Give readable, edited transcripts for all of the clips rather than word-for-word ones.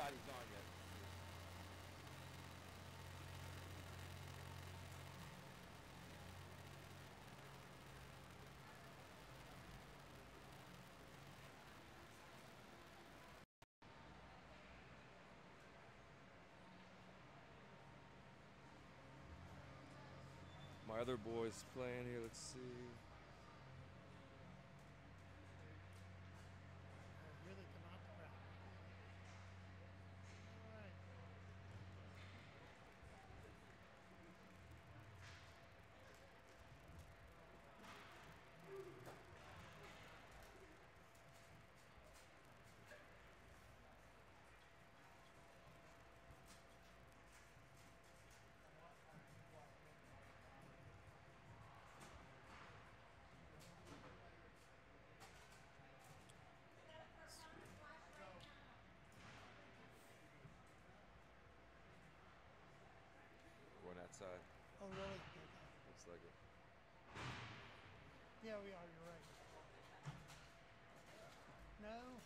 side he's on yet. My other boys playing here. Let's see. Really come out the ground. All right. Going that side. Oh, really? Okay. Looks like it. Yeah, we are. You're right. No.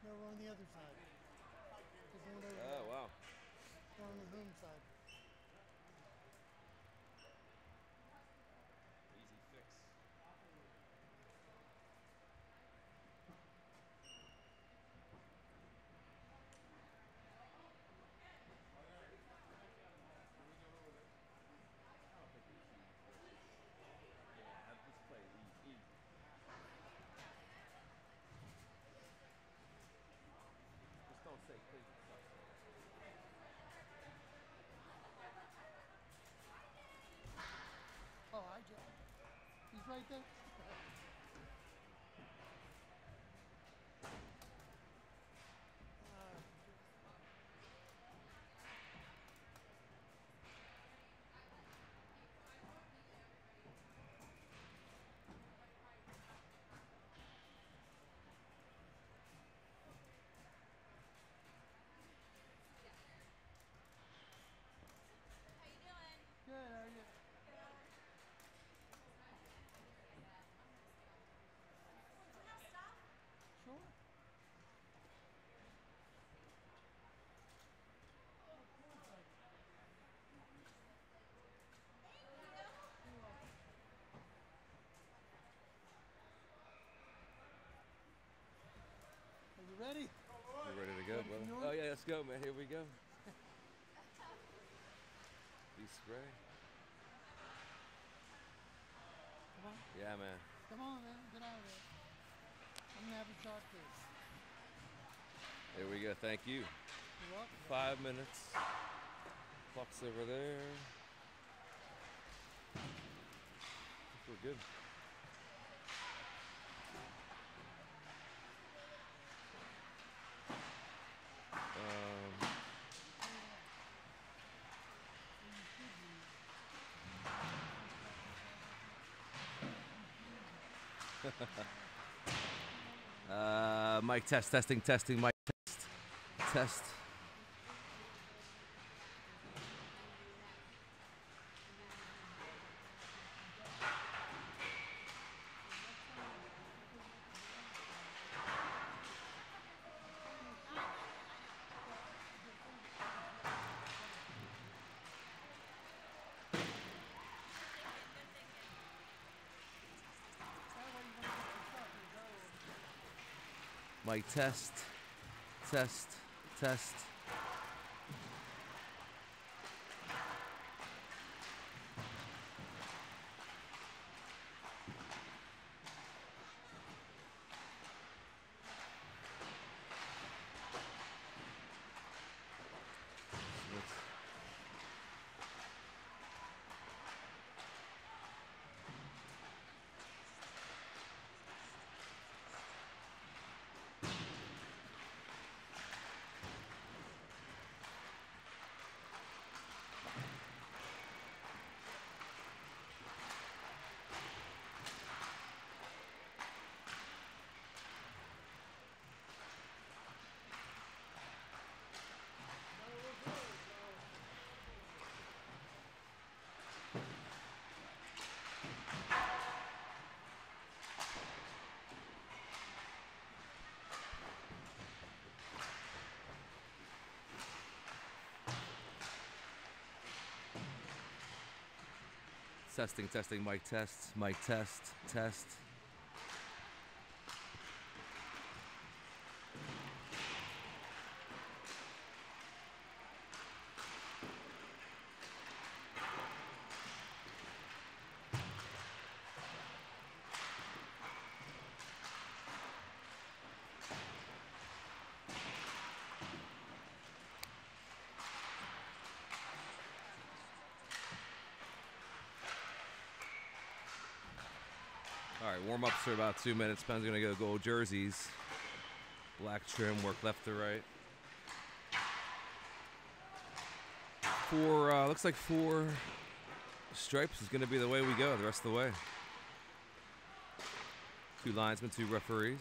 No, we're on the other side. There's one over there. Oh, wow. We're on the home side. Easy fix. Yeah, have this play easy. Just don't say crazy stuff. Oh, I just. He's right there. Good, how are you? Sure. Are you ready? You ready to go, Ready for brother? yours? Oh, yeah, let's go, man. Here we go. Be spray. Come on. Yeah, man. Come on, man. Get out of there. I'm going to have a shot too. Here we go. Thank you. You're welcome. 5 minutes. Clock's over there. I think we're good. Mic test, testing, mic test, test. Mic test, test, test. Testing, testing, mic test, mic test, test. All right, warm-ups are about 2 minutes. Penn's gonna go gold jerseys. Black trim, work left to right. Looks like 4 stripes is gonna be the way we go the rest of the way. 2 linesmen, 2 referees.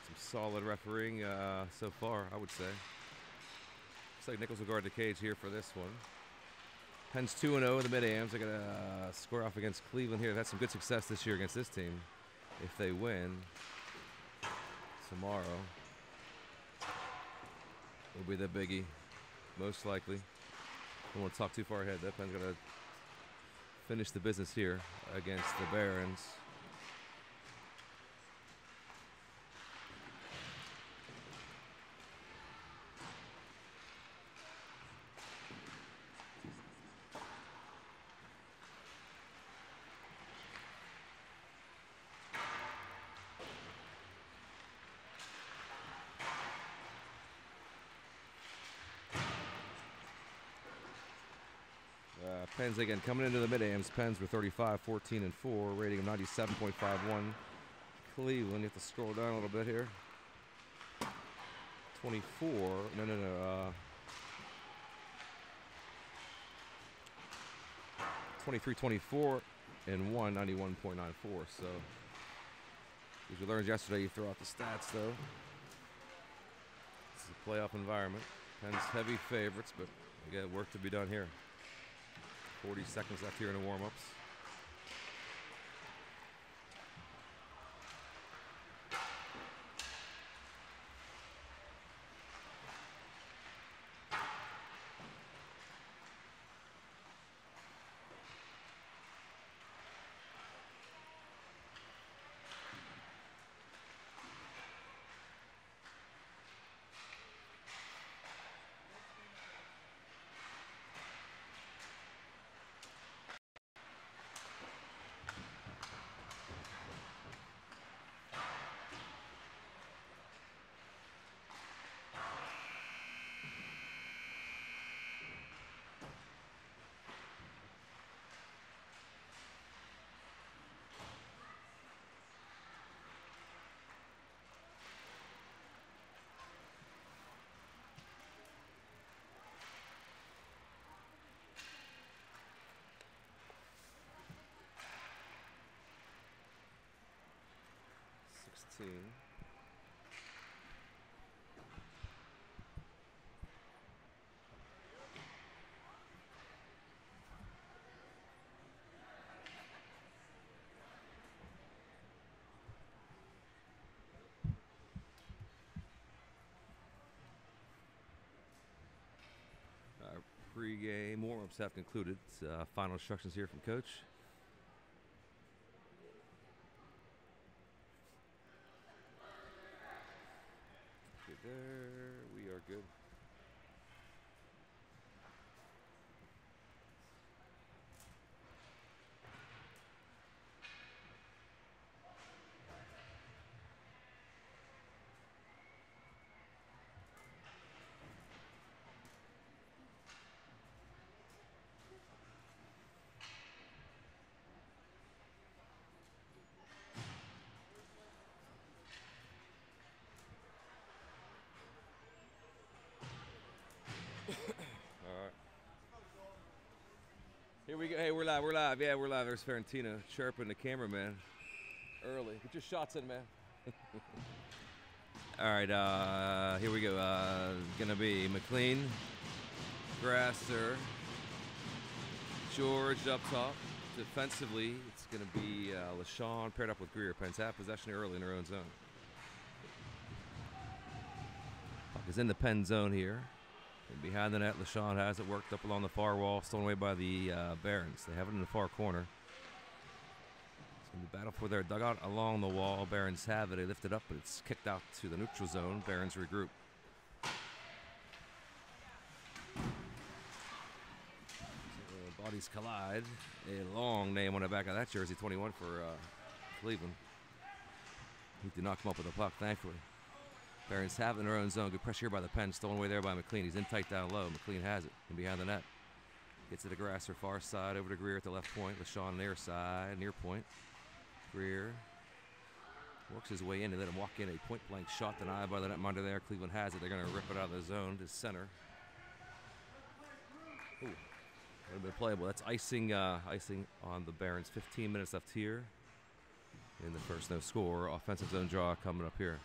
Some solid refereeing so far, I would say. Looks like Nichols will guard the cage here for this one. Penn's 2-0 in the mid-ams. They're going to square off against Cleveland here. They've had some good success this year against this team. If they win tomorrow, it'll be the biggie, most likely. Don't want to talk too far ahead. That Penn's going to finish the business here against the Barons. Pens again coming into the mid-ams. Pens were 35, 14, and 4, rating of 97.51. Cleveland, you have to scroll down a little bit here. 24, no. 23, 24, and 1, 91.94. So, as we learned yesterday, you throw out the stats though. This is a playoff environment. Pens heavy favorites, but we got work to be done here. 40 seconds left here in the warm-ups. Pre-game warm-ups have concluded. Final instructions here from Coach. Okay, there we are good. Here we go. Hey, we're live. We're live. Yeah, we're live. There's Ferrantina chirping the cameraman early. Get your shots in, man. All right, here we go. Gonna be McLean, Grasser, George up top. Defensively, it's gonna be LaShawn paired up with Greer. Pens have possession early in their own zone. Puck is in the Pen zone here. And behind the net, LaShawn has it worked up along the far wall, stolen away by the Barons. They have it in the far corner. It's going to be battle for their dugout along the wall. Barons have it. They lift it up, but it's kicked out to the neutral zone. Barons regroup. So bodies collide. A long name on the back of that jersey, 21 for Cleveland. He did not come up with a puck, thankfully. Barons have it in their own zone. Good pressure here by the Pens. Stolen away there by McLean. He's in tight down low. McLean has it. And behind the net. Gets it to Grasser, far side, over to Greer at the left point. LaShawn near side, near point. Greer works his way in and let him walk in. A point-blank shot denied by the netminder there. Cleveland has it. They're going to rip it out of the zone to center. Ooh, would have been playable. That's icing on the Barons. 15 minutes left here in the first. No score. Offensive zone draw coming up here.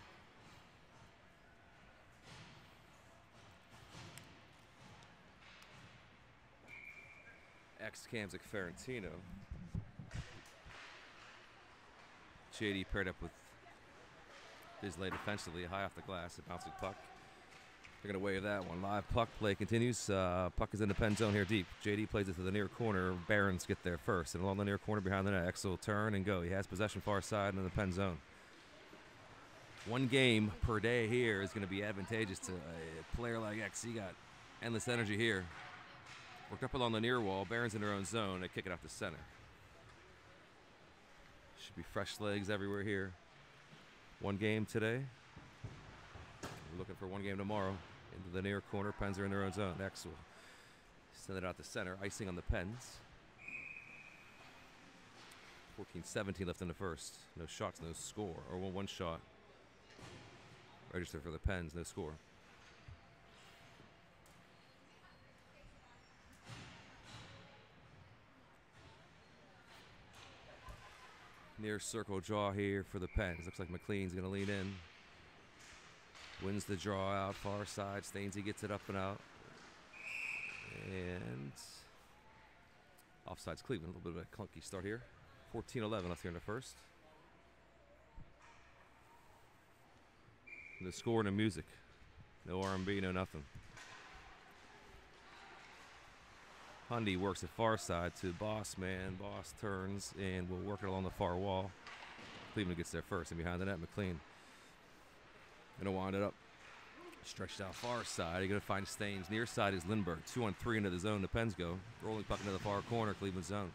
Ex-Kamzik Ferentino. JD paired up with Bisley defensively, high off the glass, a bouncing puck. They're going to wave that one. Live puck play continues. Puck is in the pen zone here deep. JD plays it to the near corner. Barons get there first. And along the near corner behind the net, X will turn and go. He has possession far side in the pen zone. One game per day here is going to be advantageous to a player like X. He got endless energy here. Worked up along the near wall. Barons in their own zone. They kick it out to center. Should be fresh legs everywhere here. One game today. We're looking for one game tomorrow. Into the near corner. Pens are in their own zone. X will send it out to center. Icing on the Pens. 14-17 left in the first. No shots, no score. Or one shot. Register for the Pens. No score. Near circle draw here for the Pens. Looks like McLean's going to lean in. Wins the draw out, far side. Stainsy gets it up and out. And offsides Cleveland. A little bit of a clunky start here. 14-11 left here in the first. No score, no music. No R&B, no nothing. Hundy works it far side to Boss man. Boss turns and will work it along the far wall. Cleveland gets there first. And behind the net, McLean. Gonna wind it up. Stretched out far side. You're gonna find Staines. Near side is Lindbergh. 2-on-3 into the zone. The Pens go. Rolling puck into the far corner. Cleveland zone.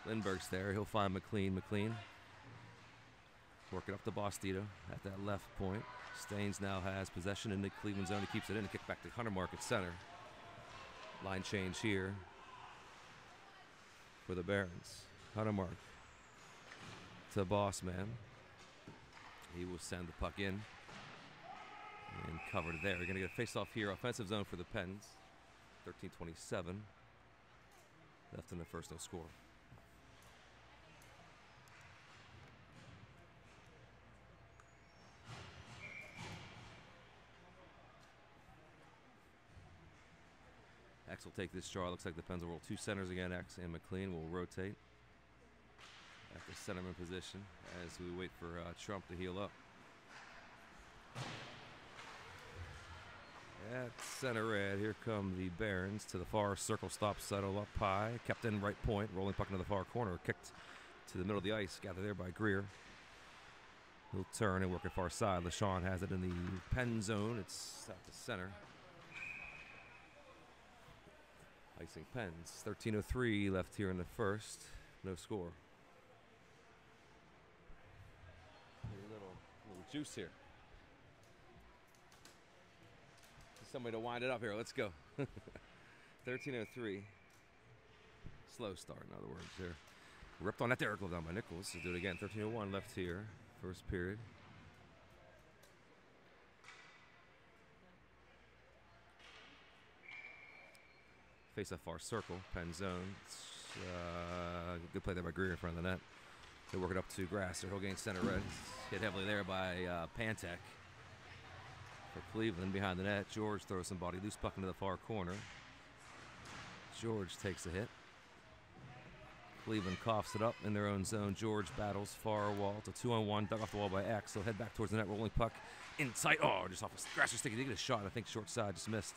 Lindbergh's there. He'll find McLean. McLean working up to Bostito at that left point. Staines now has possession in the Cleveland zone. He keeps it in. Kick back to Hunter Mark at center. Line change here for the Barons. Hunter Mark to Boss man. He will send the puck in and covered there. You're going to get a face-off here. Offensive zone for the Pens. 13:27 left in the first. No score. X will take this draw. Looks like the Pens will roll two centers again. X and McLean will rotate at the centerman position as we wait for Trump to heal up. At center red, here come the Barons to the far circle, stop, settle up high. Kept in right point, rolling puck into the far corner. Kicked to the middle of the ice, gathered there by Greer. He'll turn and work it far side. LaShawn has it in the pen zone. It's out to center. Icing Pens. 13:03 left here in the first. No score. A little juice here. Somebody to wind it up here. Let's go. 13:03. Slow start, in other words, here. Ripped on that there. Glove down by Nichols. We'll do it again. 13:01 left here. First period. Face off far circle. Pen zone. Good play there by Greer in front of the net. They work it up to Grasser. He'll gain center red. Hit heavily there by Pantek. For Cleveland behind the net. George throws somebody loose puck into the far corner. George takes a hit. Cleveland coughs it up in their own zone. George battles far wall to 2-on-1. Dug off the wall by X. He'll head back towards the net. Rolling puck inside. Oh, just off a Grasser stick. He did get a shot. I think short side just missed.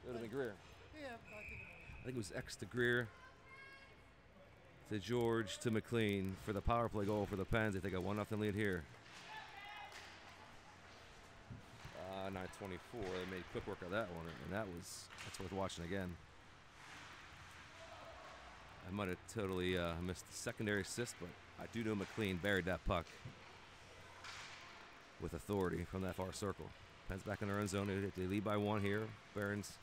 It would have been Greer. Yeah, I think it I think it was X to Greer to George to McLean for the power play goal for the Pens. They take a 1-0 lead here. 9:24. They made quick work of that one, and that's worth watching again. I might have totally missed the secondary assist, but I do know McLean buried that puck with authority from that far circle. Pens back in their own zone. They lead by 1 here. Barons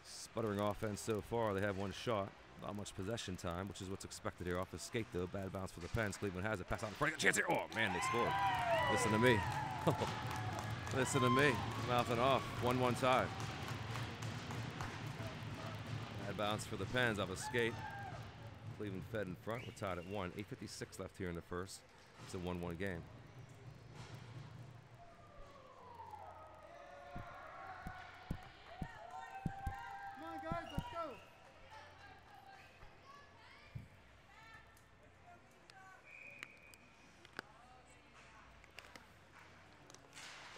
sputtering offense so far. They have 1 shot. Not much possession time, which is what's expected here. Off the skate, though. Bad bounce for the Pens. Cleveland has it. Pass out in front. Chance here. Oh, man, they scored. Listen to me. Listen to me. Mouthing off. 1-1 tie. Bad bounce for the Pens off a skate. Cleveland fed in front. We're tied at 1. 8:56 left here in the first. It's a 1-1 game. Come on, guys, let's go.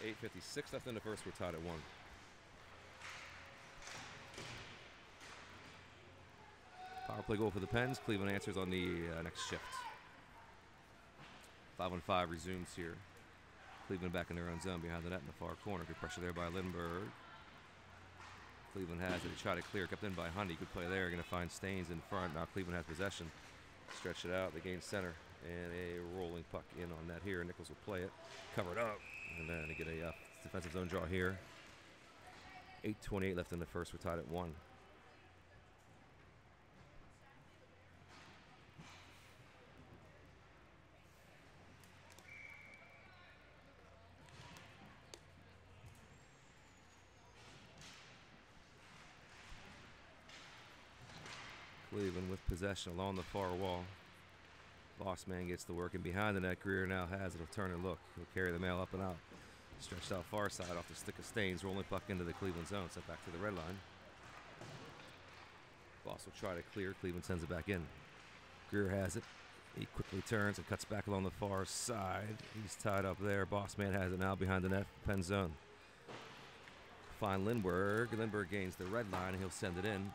8:56 left in the first. We're tied at 1. Power play goal for the Pens. Cleveland answers on the next shift. 5-on-5 resumes here. Cleveland back in their own zone behind the net in the far corner. Good pressure there by Lindbergh. Cleveland has it. They try to clear. Kept in by Hundy. Good play there. Going to find Staines in front. Now Cleveland has possession. Stretch it out. They gain center. And a rolling puck in on net here. Nichols will play it. Cover it up. And then they get a defensive zone draw here. 8:28 left in the first. We're tied at 1. Cleveland with possession along the far wall. Boss man gets the work, and behind the net, Greer now has it. He'll turn and look. He'll carry the mail up and out. Stretched out far side off the stick of Staines. Rolling puck into the Cleveland zone. Sent back to the red line. Boss will try to clear. Cleveland sends it back in. Greer has it. He quickly turns and cuts back along the far side. He's tied up there. Boss man has it now behind the net. Penn zone. Find Lindbergh. Lindbergh gains the red line, and he'll send it in.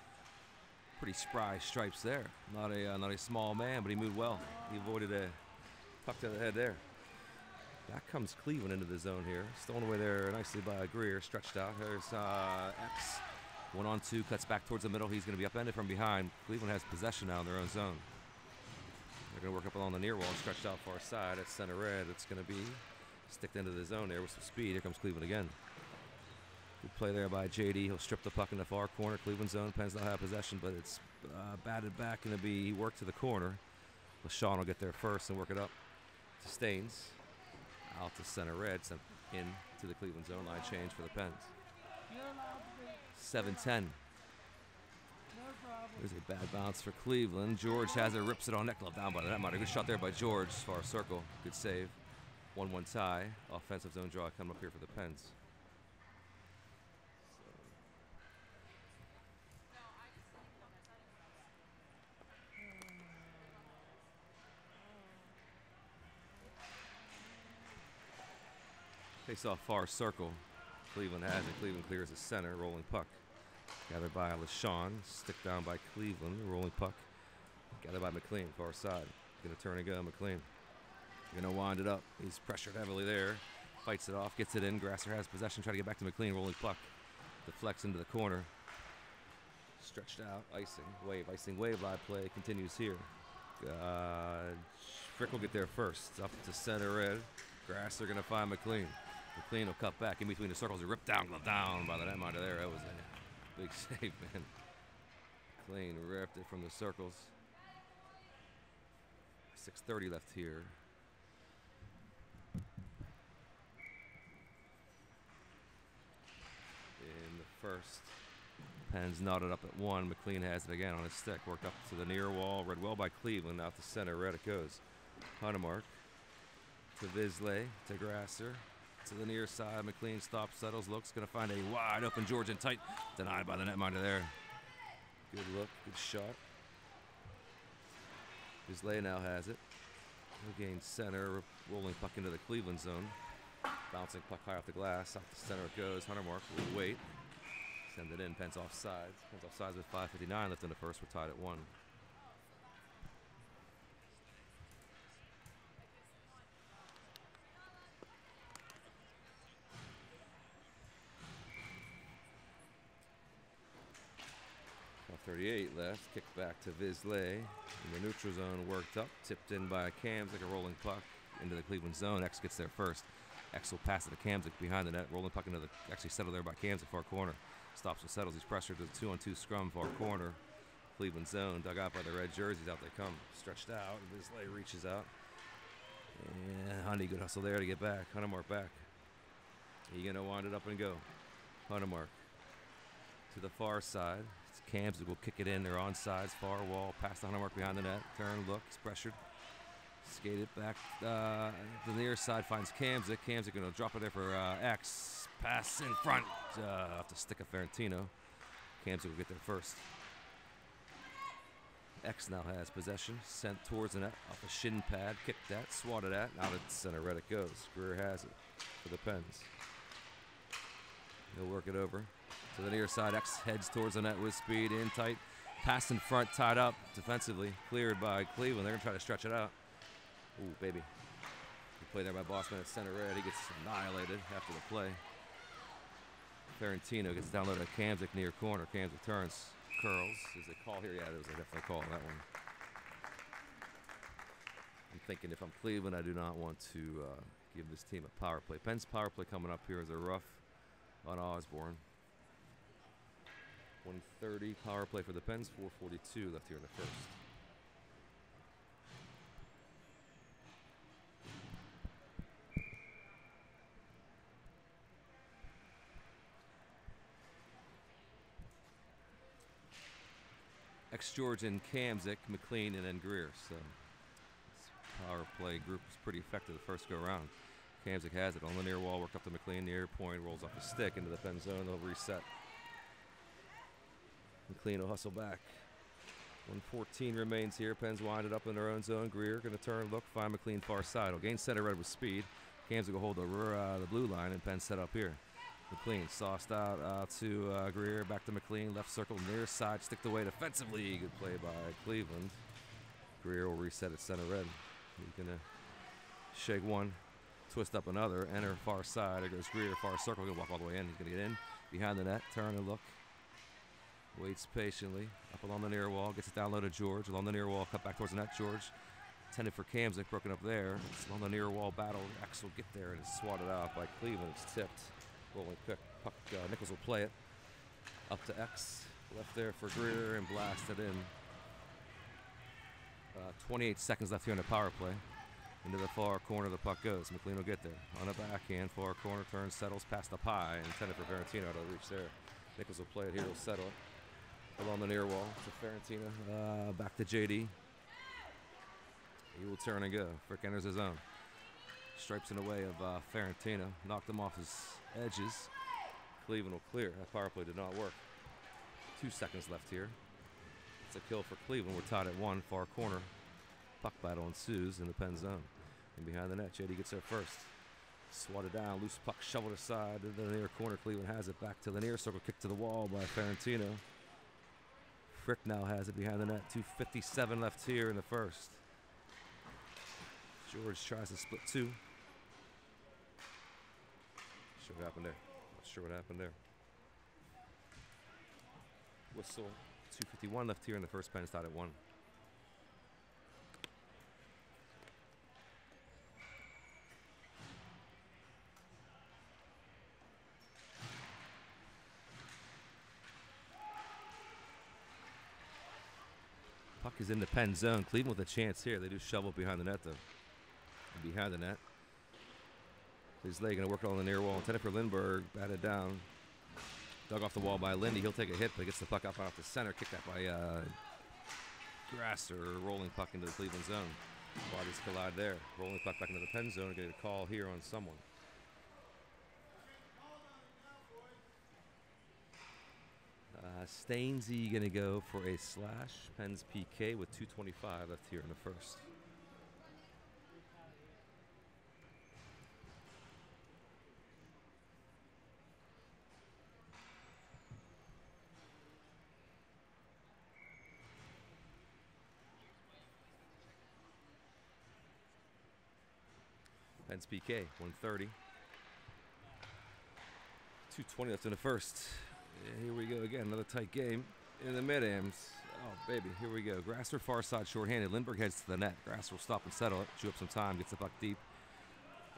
Pretty spry stripes there. Not a small man, but he moved well. He avoided a puck to the head there. Back comes Cleveland into the zone here. Stolen away there nicely by Greer. Stretched out. Here's X. 1-on-2. Cuts back towards the middle. He's going to be upended from behind. Cleveland has possession now in their own zone. They're going to work up along the near wall. Stretched out far side at center red. It's going to be sticked into the zone there with some speed. Here comes Cleveland again. Good play there by JD. He'll strip the puck in the far corner. Cleveland zone. Pens don't have possession, but it's batted back. Going to be worked to the corner. LaShawn will get there first and work it up to Staines. Out to center red. Sent in to the Cleveland zone. Line change for the Pens. 7-10. There's a bad bounce for Cleveland. George has it. Rips it on net. Glove down by the net. Good shot there by George. Far circle. Good save. 1-1 tie. Offensive zone draw coming up here for the Pens. Face off far circle. Cleveland has it. Cleveland clears the center. Rolling puck. Gathered by LaShawn. Stick down by Cleveland. Rolling puck. Gathered by McLean. Far side. Gonna turn and go. McLean. Gonna wind it up. He's pressured heavily there. Fights it off. Gets it in. Grasser has possession. Try to get back to McLean. Rolling puck. Deflects into the corner. Stretched out. Icing. Wave. Icing wave. Live play continues here. Frick will get there first. Up to center red. Grasser gonna find McLean. McLean will cut back in between the circles. He ripped down, glove down by the netminder there. That was a big save, man. McLean ripped it from the circles. 6:30 left here. In the first. Pens knotted up at 1. McLean has it again on his stick. Worked up to the near wall. Read well by Cleveland. Out to center. Red it goes. Hunemark to Visley. To Grasser. To the near side. McLean stops, settles, looks. Going to find a wide open George in tight. Denied by the netminder there. Good look. Good shot. Visley now has it. He'll gain center. Rolling puck into the Cleveland zone. Bouncing puck high off the glass. Off the center it goes. Hunemark will wait. Send it in. Penn's offsides. Penn's offsides with 5:59 left in the first. We're tied at 1. About 38 left. Kicked back to Vizlay. In the neutral zone, worked up. Tipped in by Cams like a rolling puck into the Cleveland zone. X gets there first. X will pass it to Kamzik behind the net. Rolling puck into the, actually settled there by Kamzik, far corner. Stops and settles. He's pressured to the 2-on-2 scrum, far corner. Cleveland zone, dug out by the red jerseys. Out they come. Stretched out. Vizlay reaches out. And Honey, good hustle there to get back. Huntermark back. He's going to wind it up and go. Huntermark to the far side. It's Kamzik will kick it in. They're on sides. Far wall. Past the Huntermark behind the net. Turn, look. He's pressured. Skated back to the near side, finds Kamzik. Kamzik going to drop it there for X. Pass in front. Off the stick of Ferentino. Kamzik will get there first. X now has possession. Sent towards the net. Off a shin pad. Kicked at. Swatted at. Out at center. Red it goes. Greer has it for the Pens. He'll work it over to the near side. X heads towards the net with speed. In tight. Pass in front. Tied up defensively. Cleared by Cleveland. They're going to try to stretch it out. Ooh, baby. Good play there by Bossman at center red. He gets annihilated after the play. Ferentino gets downloaded at Kamzik near corner. Kamzik turns, curls. Is a call here? Yeah, there was a definite call on that one. I'm thinking if I'm Cleveland, I do not want to give this team a power play. Penn's power play coming up here is a rough on Osborne. 130 power play for the Pens, 4:42 left here in the first. George and Kamzik, McLean, and then Greer. So this power play group was pretty effective the first go around. Kamzik has it on the near wall, worked up to McLean, near point, rolls off the stick into the pen zone. They'll reset. McLean will hustle back. 1:14 remains here. Pens wind it up in their own zone. Greer going to turn, look, find McLean far side. Will gain center red with speed. Kamzik will hold the blue line, and Pens set up here. McLean sauced out to Greer, back to McLean, left circle, near side, sticked away defensively. Good play by Cleveland. Greer will reset at center red. He's going to shake one, twist up another, enter far side. There goes Greer, far circle, he'll walk all the way in. He's going to get in, behind the net, turn and look. Waits patiently, up along the near wall, gets it down low to George. Along the near wall, cut back towards the net, George. Intended for Kamzik, broken up there. It's along the near wall battle. X will get there and it's swatted out by Cleveland. It's tipped. Rolling puck, Nichols will play it. Up to X, left there for Greer and blasted in. 28 seconds left here in the power play. Into the far corner the puck goes. McLean will get there. On the backhand, far corner, turns, settles past the pie. Intended for Ferentino to reach there. Nichols will play it here, will settle it. Along the near wall to Ferentino. Back to JD. He will turn and go. Frick enters his own. Stripes in the way of Ferentino. Knocked him off his edges. Cleveland will clear. That power play did not work. 2 seconds left here. It's a kill for Cleveland. We're tied at 1. Far corner. Puck battle ensues in the pen zone. And behind the net, JD gets there first. Swatted down. Loose puck shoveled aside to the near corner. Cleveland has it back to the near circle. Kick to the wall by Ferentino. Frick now has it behind the net. 2:57 left here in the first. George tries to split 2. Not sure what happened there. Not sure what happened there. Whistle. 2:51 left here in the first. Pen tied at 1. Puck is in the pen zone. Cleveland with a chance here. They do shovel behind the net though. Behind the net. His leg going to work on the near wall. Intended for Lindbergh. Batted down. Dug off the wall by Lindy. He'll take a hit, but he gets the puck up off the center. Kicked out by Grasser. Rolling puck into the Cleveland zone. Bodies collide there. Rolling puck back into the pen zone. Get a call here on someone. Stainsy going to go for a slash. Pens PK with 2:25 left here in the first. Penn's PK, 130. 2:20 left in the first. And here we go again, another tight game in the mid-ams. Oh, baby, here we go. Grasser far side shorthanded. Lindbergh heads to the net. Grasser will stop and settle it, chew up some time, gets the puck deep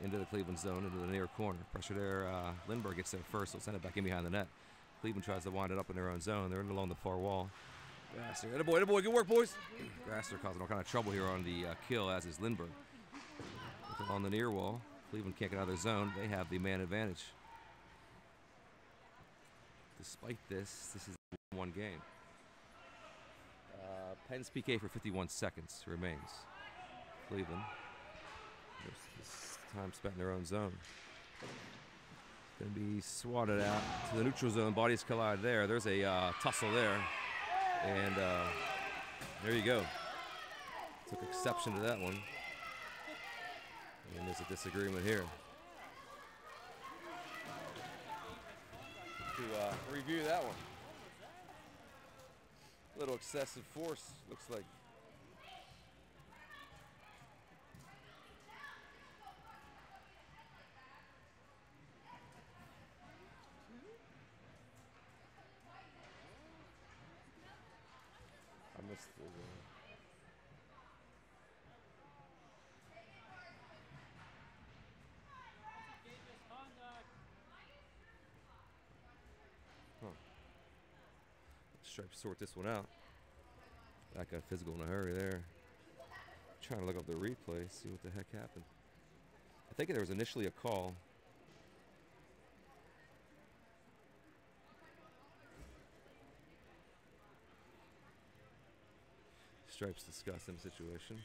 into the Cleveland zone, into the near corner. Pressure there. Lindbergh gets there first. He'll send it back in behind the net. Cleveland tries to wind it up in their own zone. They're in along the far wall. Grasser, attaboy, attaboy, good work, boys. Grasser causing all kind of trouble here on the kill, as is Lindbergh. On the near wall. Cleveland can't get out of their zone. They have the man advantage. Despite this is a 1 game. Penn's PK for 51 seconds remains. Cleveland. This time spent in their own zone. It's going to be swatted out to the neutral zone. Bodies collide there. There's a tussle there. And there you go. Took exception to that one. And there's a disagreement here. To review that one. A little excessive force, looks like. I missed the... Stripes sort this one out. That got physical in a hurry there. Trying to look up the replay, see what the heck happened. I think there was initially a call. Stripes discussing the situation.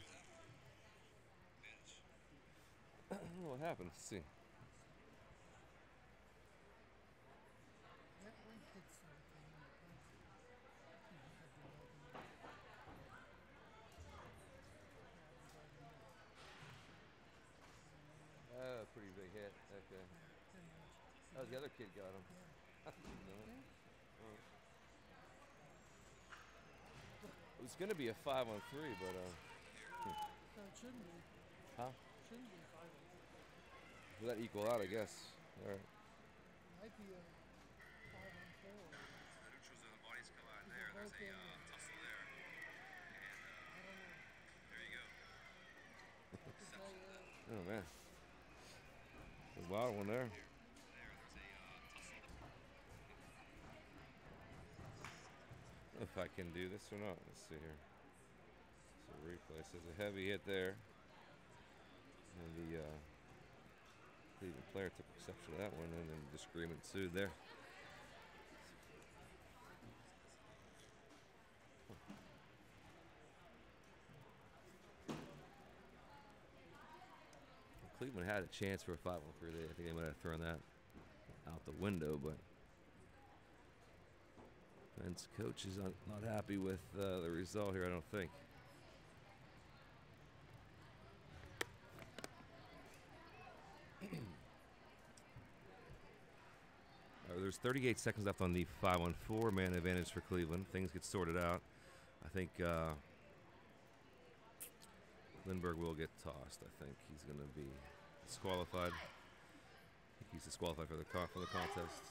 I don't know what happened. Let's see. Pretty big hit. Okay. Oh, the other kid got him. No. It was going to be a 5-on-3, but No, it shouldn't be. Huh? Shouldn't be 5-on-3. Will that equal out, I guess? All right. Might be a 5-on-4. The neutral zone, bodies collide there. There's a tussle there. And I don't know. there you go. Oh, oh, man. There's a wild one there. If I can do this or not. Let's see here. So replay says a heavy hit there. And the Cleveland player took exception to that one, and then disagreement ensued there. Cleveland had a chance for a 5-on-3. I think they might have thrown that out the window, but Penn's coach is not happy with the result here, I don't think. There's 38 seconds left on the 5-on-4 man advantage for Cleveland. Things get sorted out. I think Lindbergh will get tossed. I think he's going to be disqualified. I think he's disqualified for the contest.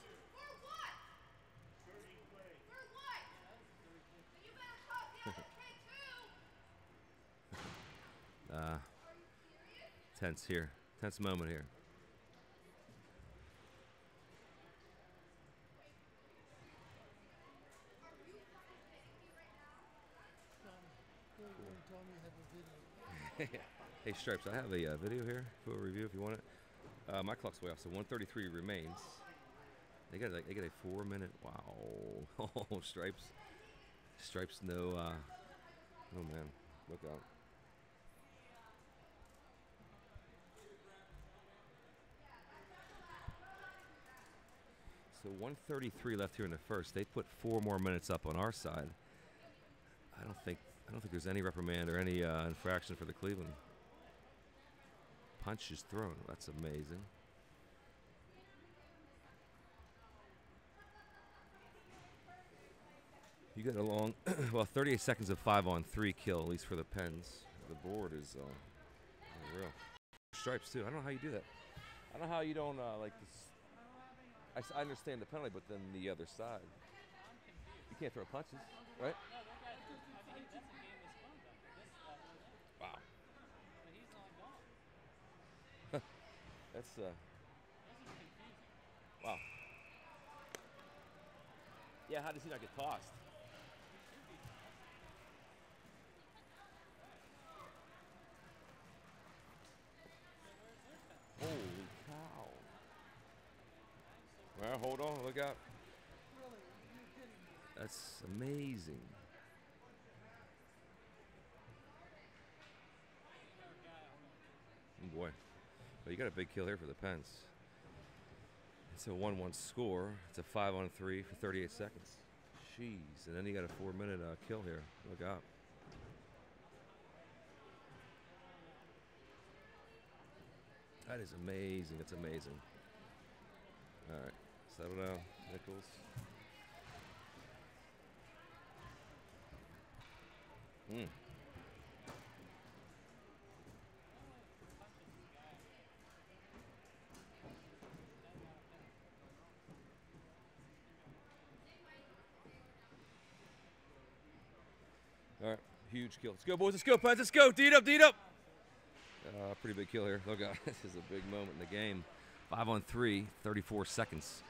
Tense here. Tense moment here. Hey Stripes, I have a video here for a review if you want it. My clock's way off, so 133 remains. They get a 4-minute. Wow. Oh, Stripes. Stripes, no. Oh man, look out. So 133 left here in the first. They put 4 more minutes up on our side. I don't think there's any reprimand or any infraction for the Cleveland. Punch is thrown. That's amazing. You got a long, well, 38 seconds of 5-on-3 kill, at least for the Pens. The board is unreal. stripes too. I don't know how you do that. I don't know how you don't like this. I understand the penalty, but then the other side, you can't throw punches, right? Wow. That's wow. Yeah, how does he not get tossed? Holy cow. Well, hold on, look out. That's amazing. Oh boy. Well, you got a big kill here for the Pens. It's a 1-1 score. It's a 5-on-3 for 38 seconds. Jeez. And then you got a 4-minute kill here. Look out. That is amazing. It's amazing. All right. Settle down, Nichols. All right, huge kill. Let's go, boys. Let's go, Pens. Let's go. Deed up, deed up. Pretty big kill here. Look out. This is a big moment in the game. 5-on-3, 34 seconds.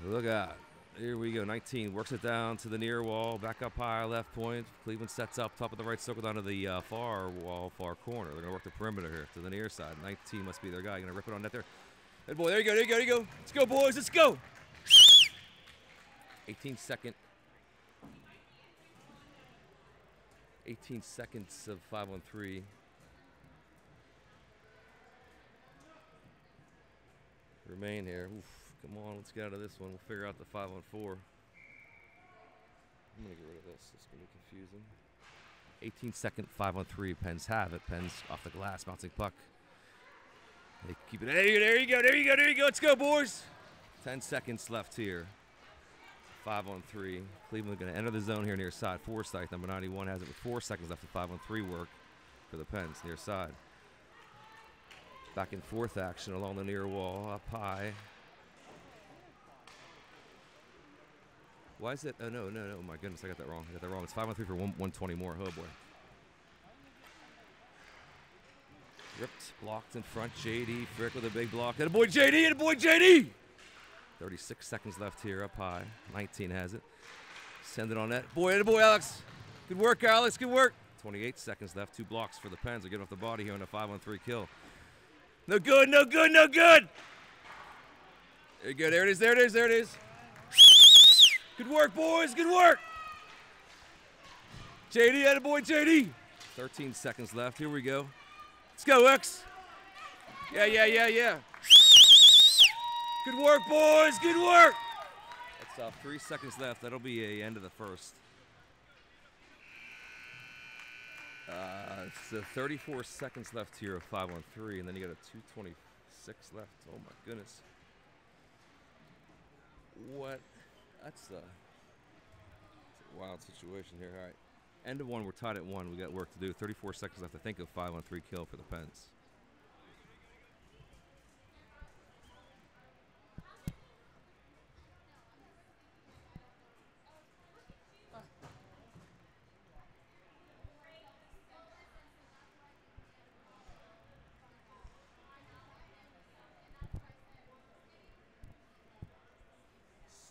Look out. Here we go. 19 works it down to the near wall. Back up high, left point. Cleveland sets up top of the right circle down to the far wall, far corner. They're going to work the perimeter here to the near side. 19 must be their guy. Going to rip it on net there. Good boy. There you go. There you go. There you go. Let's go, boys. Let's go. 18 seconds of 5-on-3. Remain here. Oof, come on, let's get out of this one. We'll figure out the 5-on-4. I'm going to get rid of this. It's going to be confusing. 18-second 5-on-3. Pens have it. Pens off the glass, bouncing puck. They keep it. There you go, there you go, there you go, there you go. Let's go, boys. 10 seconds left here. 5-on-3. Cleveland going to enter the zone here near side. Forsythe, number 91, has it with 4 seconds left of 5-on-3 work for the Pens near side. Back and forth action along the near wall, up high. Why is it? Oh, no, no, no. Oh, my goodness, I got that wrong. I got that wrong. It's 5-on-3 for 120 more. Oh, boy. Ripped, blocked in front. JD, Frick with a big block. And a boy, JD, and a boy, JD! 36 seconds left here, up high. 19 has it. Send it on net. Boy, and a boy, Alex. Good work, Alex. Good work. 28 seconds left. 2 blocks for the Pens. They're getting off the body here on a 5-on-3 kill. No good, no good, no good. There you go. There it is, there it is, there it is. Good work, boys. Good work. JD, attaboy, JD. 13 seconds left. Here we go. Let's go, X. Yeah, yeah, yeah, yeah. Good work, boys. Good work. That's 3 seconds left. That'll be a end of the first. It's 34 seconds left here of 5-on-3, and then you got a 2:26 left. Oh my goodness! What? That's a wild situation here. All right, end of one. We're tied at 1. We got work to do. 34 seconds left to think of 5-on-3 kill for the Pens.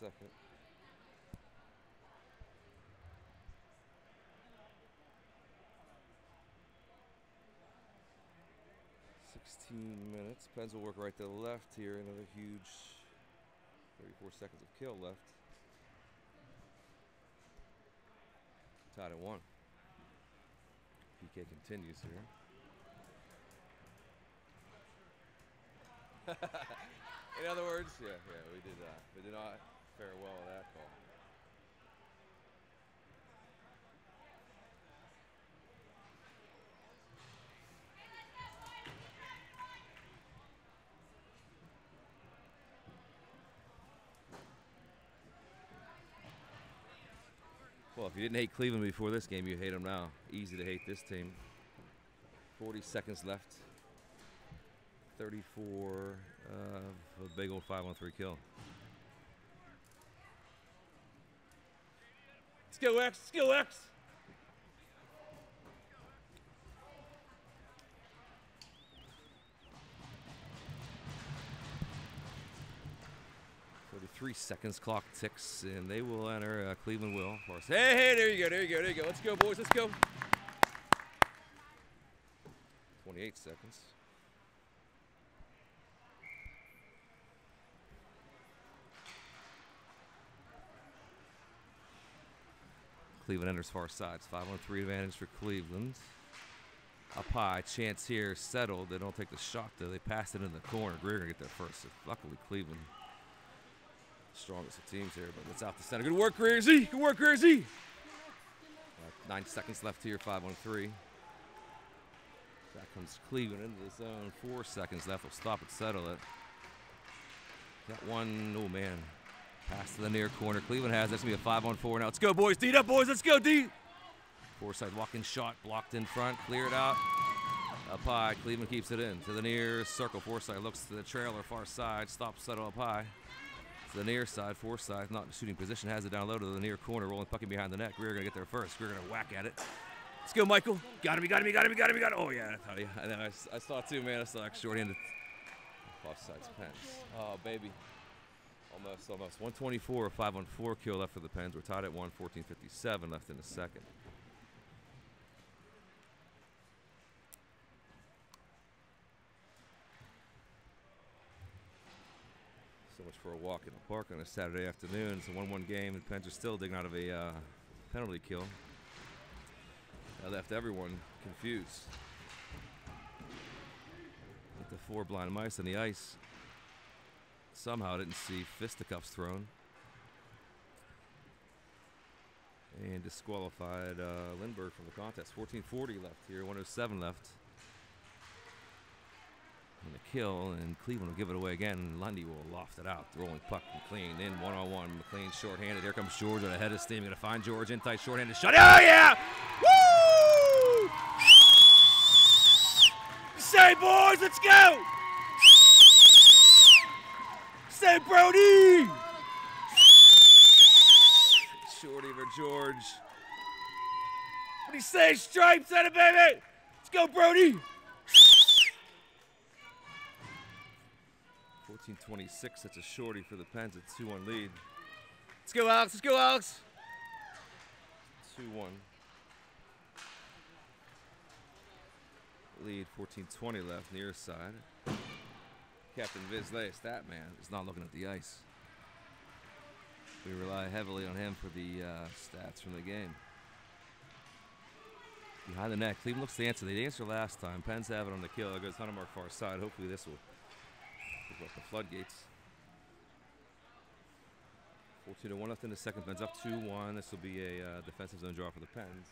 Second. Minutes. Pens will work right to the left here. Another huge 34 seconds of kill left. Tied at 1. PK continues here. In other words, yeah, we did not fare well with that call. Well, if you didn't hate Cleveland before this game, you hate them now. Easy to hate this team. 40 seconds left. 34, a big old 5-on-3 kill. Let's go X, let's go X. Three seconds, clock ticks, and they will enter. Cleveland will, of course. Hey, there you go, there you go, there you go. Let's go, boys, let's go. 28 seconds. Cleveland enters far sides. 5-on-3 advantage for Cleveland. Up high, chance here, settled. They don't take the shot, though. They pass it in the corner. Greer gonna get there first. So luckily, Cleveland. Strongest of teams here, but it's out the center. Good work, Greer Z. Good work, Greer Z. 9 seconds left here, 5-on-3. Back comes Cleveland into the zone. 4 seconds left. We'll stop it, settle it. Got one. Oh, man. Pass to the near corner. Cleveland has. That's going to be a 5-on-4 now. Let's go, boys. D up, boys. Let's go, D. Forsythe walking shot. Blocked in front. Cleared out. Up high. Cleveland keeps it in. To the near circle. Forsythe looks to the trailer. Far side. Stop, settle up high. To the near side. Forsythe not in shooting position. Has it down low to the near corner. Rolling pucking behind the net. Greer going to get there first. Greer going to whack at it. Let's go, Michael. Got him, got him, got him, got him, got him. Oh, yeah. I tell you. And then I saw too, man. I saw like short-handed. Offside's Pens. Oh, baby. Almost. 124, a 5-on-4 kill left for the Pens. We're tied at 1:14:57 left in the second. So much for a walk in the park on a Saturday afternoon. It's a 1-1 game. The Pens are still digging out of a penalty kill. That left everyone confused. With the 4 blind mice on the ice. Somehow didn't see fisticuffs thrown. And disqualified Lindbergh from the contest. 14:40 left here, 1:07 left. And a kill, and Cleveland will give it away again. Lundy will loft it out. Rolling puck, McLean in 1-on-1. McLean shorthanded. Here comes George with a head of steam. Going to find George in tight, shorthanded shot. Oh, yeah! Woo! Say, boys, let's go! Say, Brody! Shorty for George. What do you say? Stripes at it, baby! Let's go, Brody! 14:26. That's a shorty for the Pens. A 2-1 lead. Let's go, Alex. Let's go, Alex. 2-1. Lead. 14:20 left. Near side. Captain Viz Lay, stat man, is not looking at the ice. We rely heavily on him for the stats from the game. Behind the net, Cleveland looks to answer. They answered last time. Pens have it on the kill. It goes Huntermark far side. Hopefully this will open up the floodgates. 14-1 left in the second. Pens up 2-1. This will be a defensive zone draw for the Pens.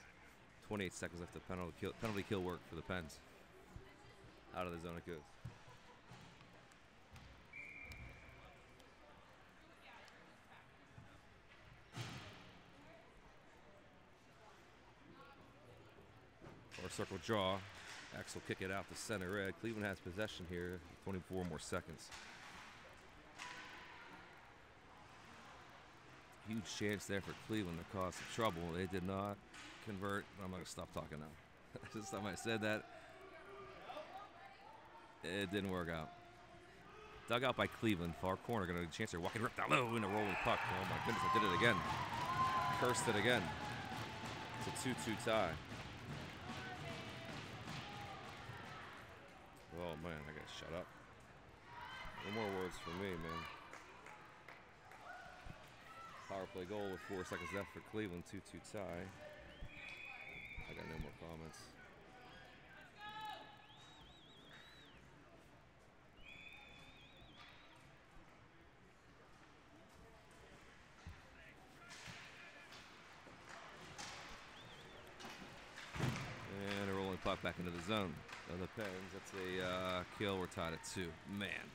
28 seconds left to penalty kill work for the Pens. Out of the zone it goes. Circle draw. Axel kick it out to center red. Cleveland has possession here. 24 more seconds. Huge chance there for Cleveland to cause some trouble. They did not convert. I'm not going to stop talking now. This time I said that, it didn't work out. Dug out by Cleveland. Far corner. Going to have a chance here. Walking ripped down low in a rolling puck. Oh my goodness, I did it again. Cursed it again. It's a 2-2 tie. Oh man, I gotta shut up. No more words from me, man. Power play goal with 4 seconds left for Cleveland, 2-2 tie. I got no more comments. And a rolling puck back into the zone. On the Pens, that's a kill. We're tied at 2. Man.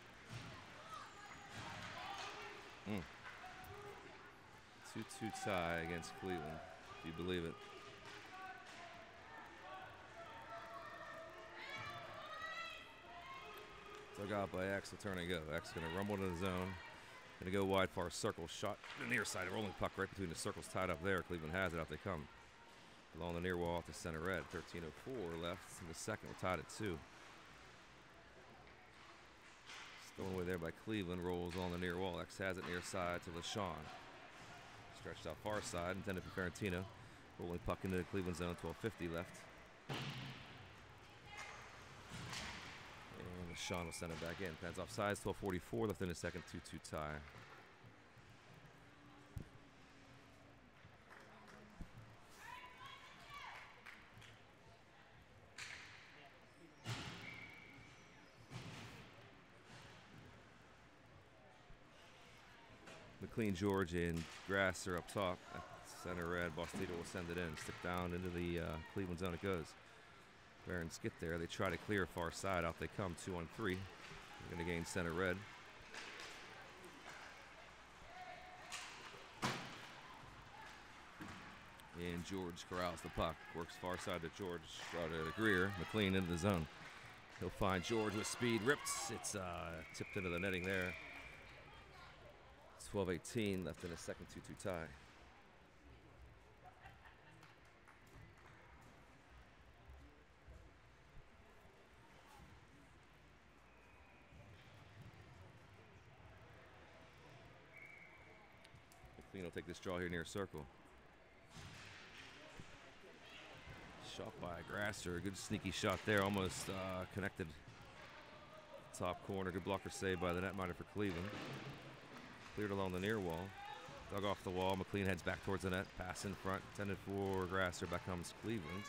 2-2 tie against Cleveland, if you believe it. Dug got by X. Will turn and go. X going to rumble to the zone. Going to go wide far circle. Shot to the near side. A rolling puck right between the circles tied up there. Cleveland has it. Out they come. Along the near wall off to center red. 13:04 left in the second. We're tied at 2. Stolen away there by Cleveland. Rolls on the near wall. X has it near side to LaShawn. Stretched out far side. Intended for Ferentino. Rolling puck into the Cleveland zone. 12:50 left. And LaShawn will send it back in. Pens offsides. 12:44 left in the second. 2-2 tie. McLean, George, and Grass are up top. At center red. Bostito will send it in. Stick down into the Cleveland zone it goes. Barons get there. They try to clear far side. Out they come. 2-on-3. They're going to gain center red. And George corrals the puck. Works far side to George. To Greer. McLean into the zone. He'll find George with speed. Rips. It's tipped into the netting there. 12:18 left in the second. 2-2 tie. McLean will take this draw here near circle. Shot by Grasser. A good sneaky shot there. Almost connected. Top corner. Good blocker save by the netminder for Cleveland. Cleared along the near wall. Dug off the wall. McLean heads back towards the net. Pass in front. Intended for Grasser. Back comes Cleveland.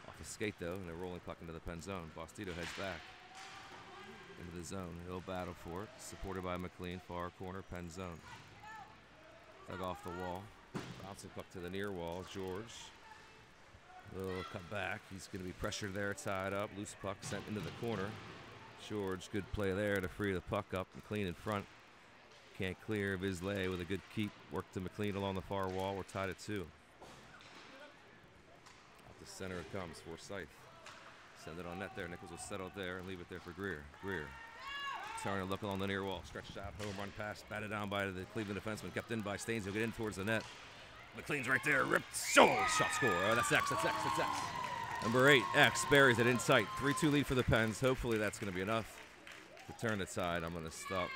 Off the skate though. And they're rolling puck into the Penn zone. Bostito heads back into the zone. He'll battle for it. Supported by McLean. Far corner. Penn zone. Dug off the wall. Bouncing puck to the near wall. George. Little cut back. He's going to be pressured there. Tied up. Loose puck sent into the corner. George. Good play there to free the puck up. McLean in front. Can't clear Vizlay with a good keep. Work to McLean along the far wall. We're tied at 2. Out the center it comes. Forsyth. Send it on net there. Nichols will settle there and leave it there for Greer. Greer. Turn and look along the near wall. Stretched out. Home run pass. Batted down by the Cleveland defenseman. Kept in by Staines. He'll get in towards the net. McLean's right there. Ripped. Oh, shot score. Oh, that's X. That's X. That's X. Number 8. X buries it in sight. 3-2 lead for the Pens. Hopefully that's going to be enough to turn the tide. I'm going to stop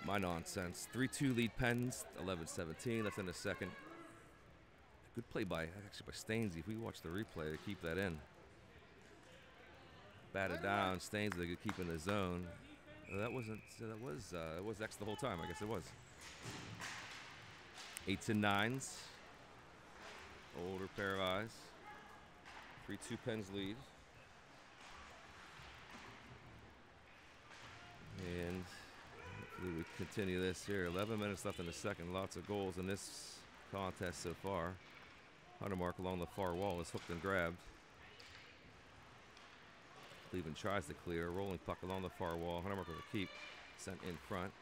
my nonsense. 3-2 lead Pens. 11-17 left in the second. Good play by Staines. If we watch the replay to keep that in. Batted down. Staines they could keep in the zone. That was X the whole time. I guess it was. 8s and 9s. Older pair of eyes. 3-2 Pens lead. And hopefully we continue this here. 11 minutes left in the second. Lots of goals in this contest so far. Huntermark along the far wall is hooked and grabbed. Cleveland tries to clear. Rolling puck along the far wall. Huntermark with a keep. Sent in front.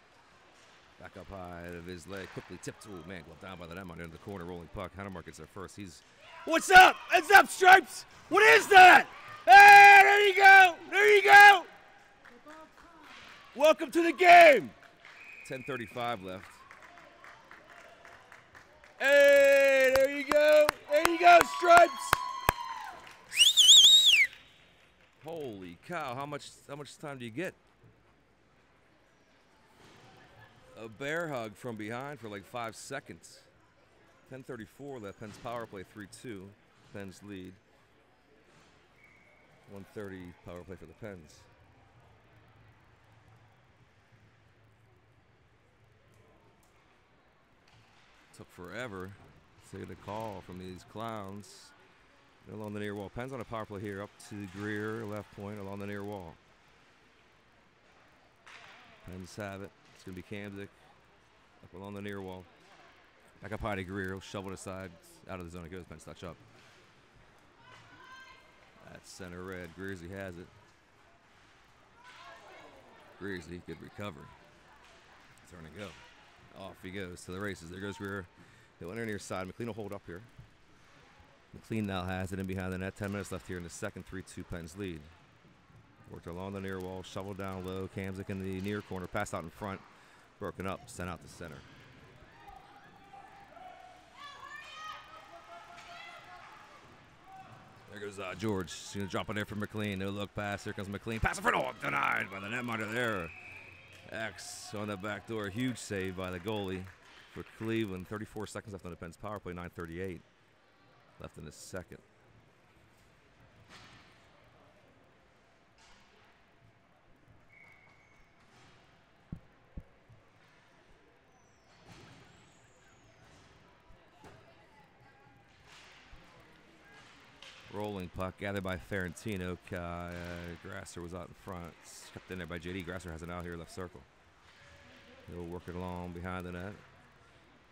Back up high to his leg. Quickly tipped. Oh, man, glove down by the netminder in the corner. Rolling puck. Huntermark gets there first. He's... What's up? What's up, Stripes? What is that? Hey, there you go. There you go. Welcome to the game. 10:35 left. Hey, there you go. There you go, Stripes. Holy cow, how much time do you get? A bear hug from behind for like 5 seconds. 10:34 left. Pens power play 3-2. Pens lead. 1:30 power play for the Pens. Took forever to get a call from these clowns. Along the near wall. Pens on a power play here. Up to Greer, left point, along the near wall. Pens have it. It's going to be Kamzik. Up along the near wall. Back up high to Greer. He'll shovel it aside. Out of the zone it goes. Pens touch up. That's center red. Greersy has it. Greersy, good recovery. Turn and go. Off he goes to the races. There goes Greer. He'll enter near side. McLean will hold up here. McLean now has it in behind the net. 10 minutes left here in the second. 3-2 Pens lead. Worked along the near wall, shoveled down low. Kamzik in the near corner, passed out in front, broken up, sent out to center. There goes George. He's going to drop in there for McLean. No look pass. Here comes McLean. Pass in front. Oh, denied by the netminder there. X on the back door. Huge save by the goalie for Cleveland. 34 seconds left on the Pens power play. 9:38 left in the second. Rolling puck gathered by Ferentino. Grasser was out in front. Kept in there by JD. Grasser has it out here left circle. He'll work it along behind the net.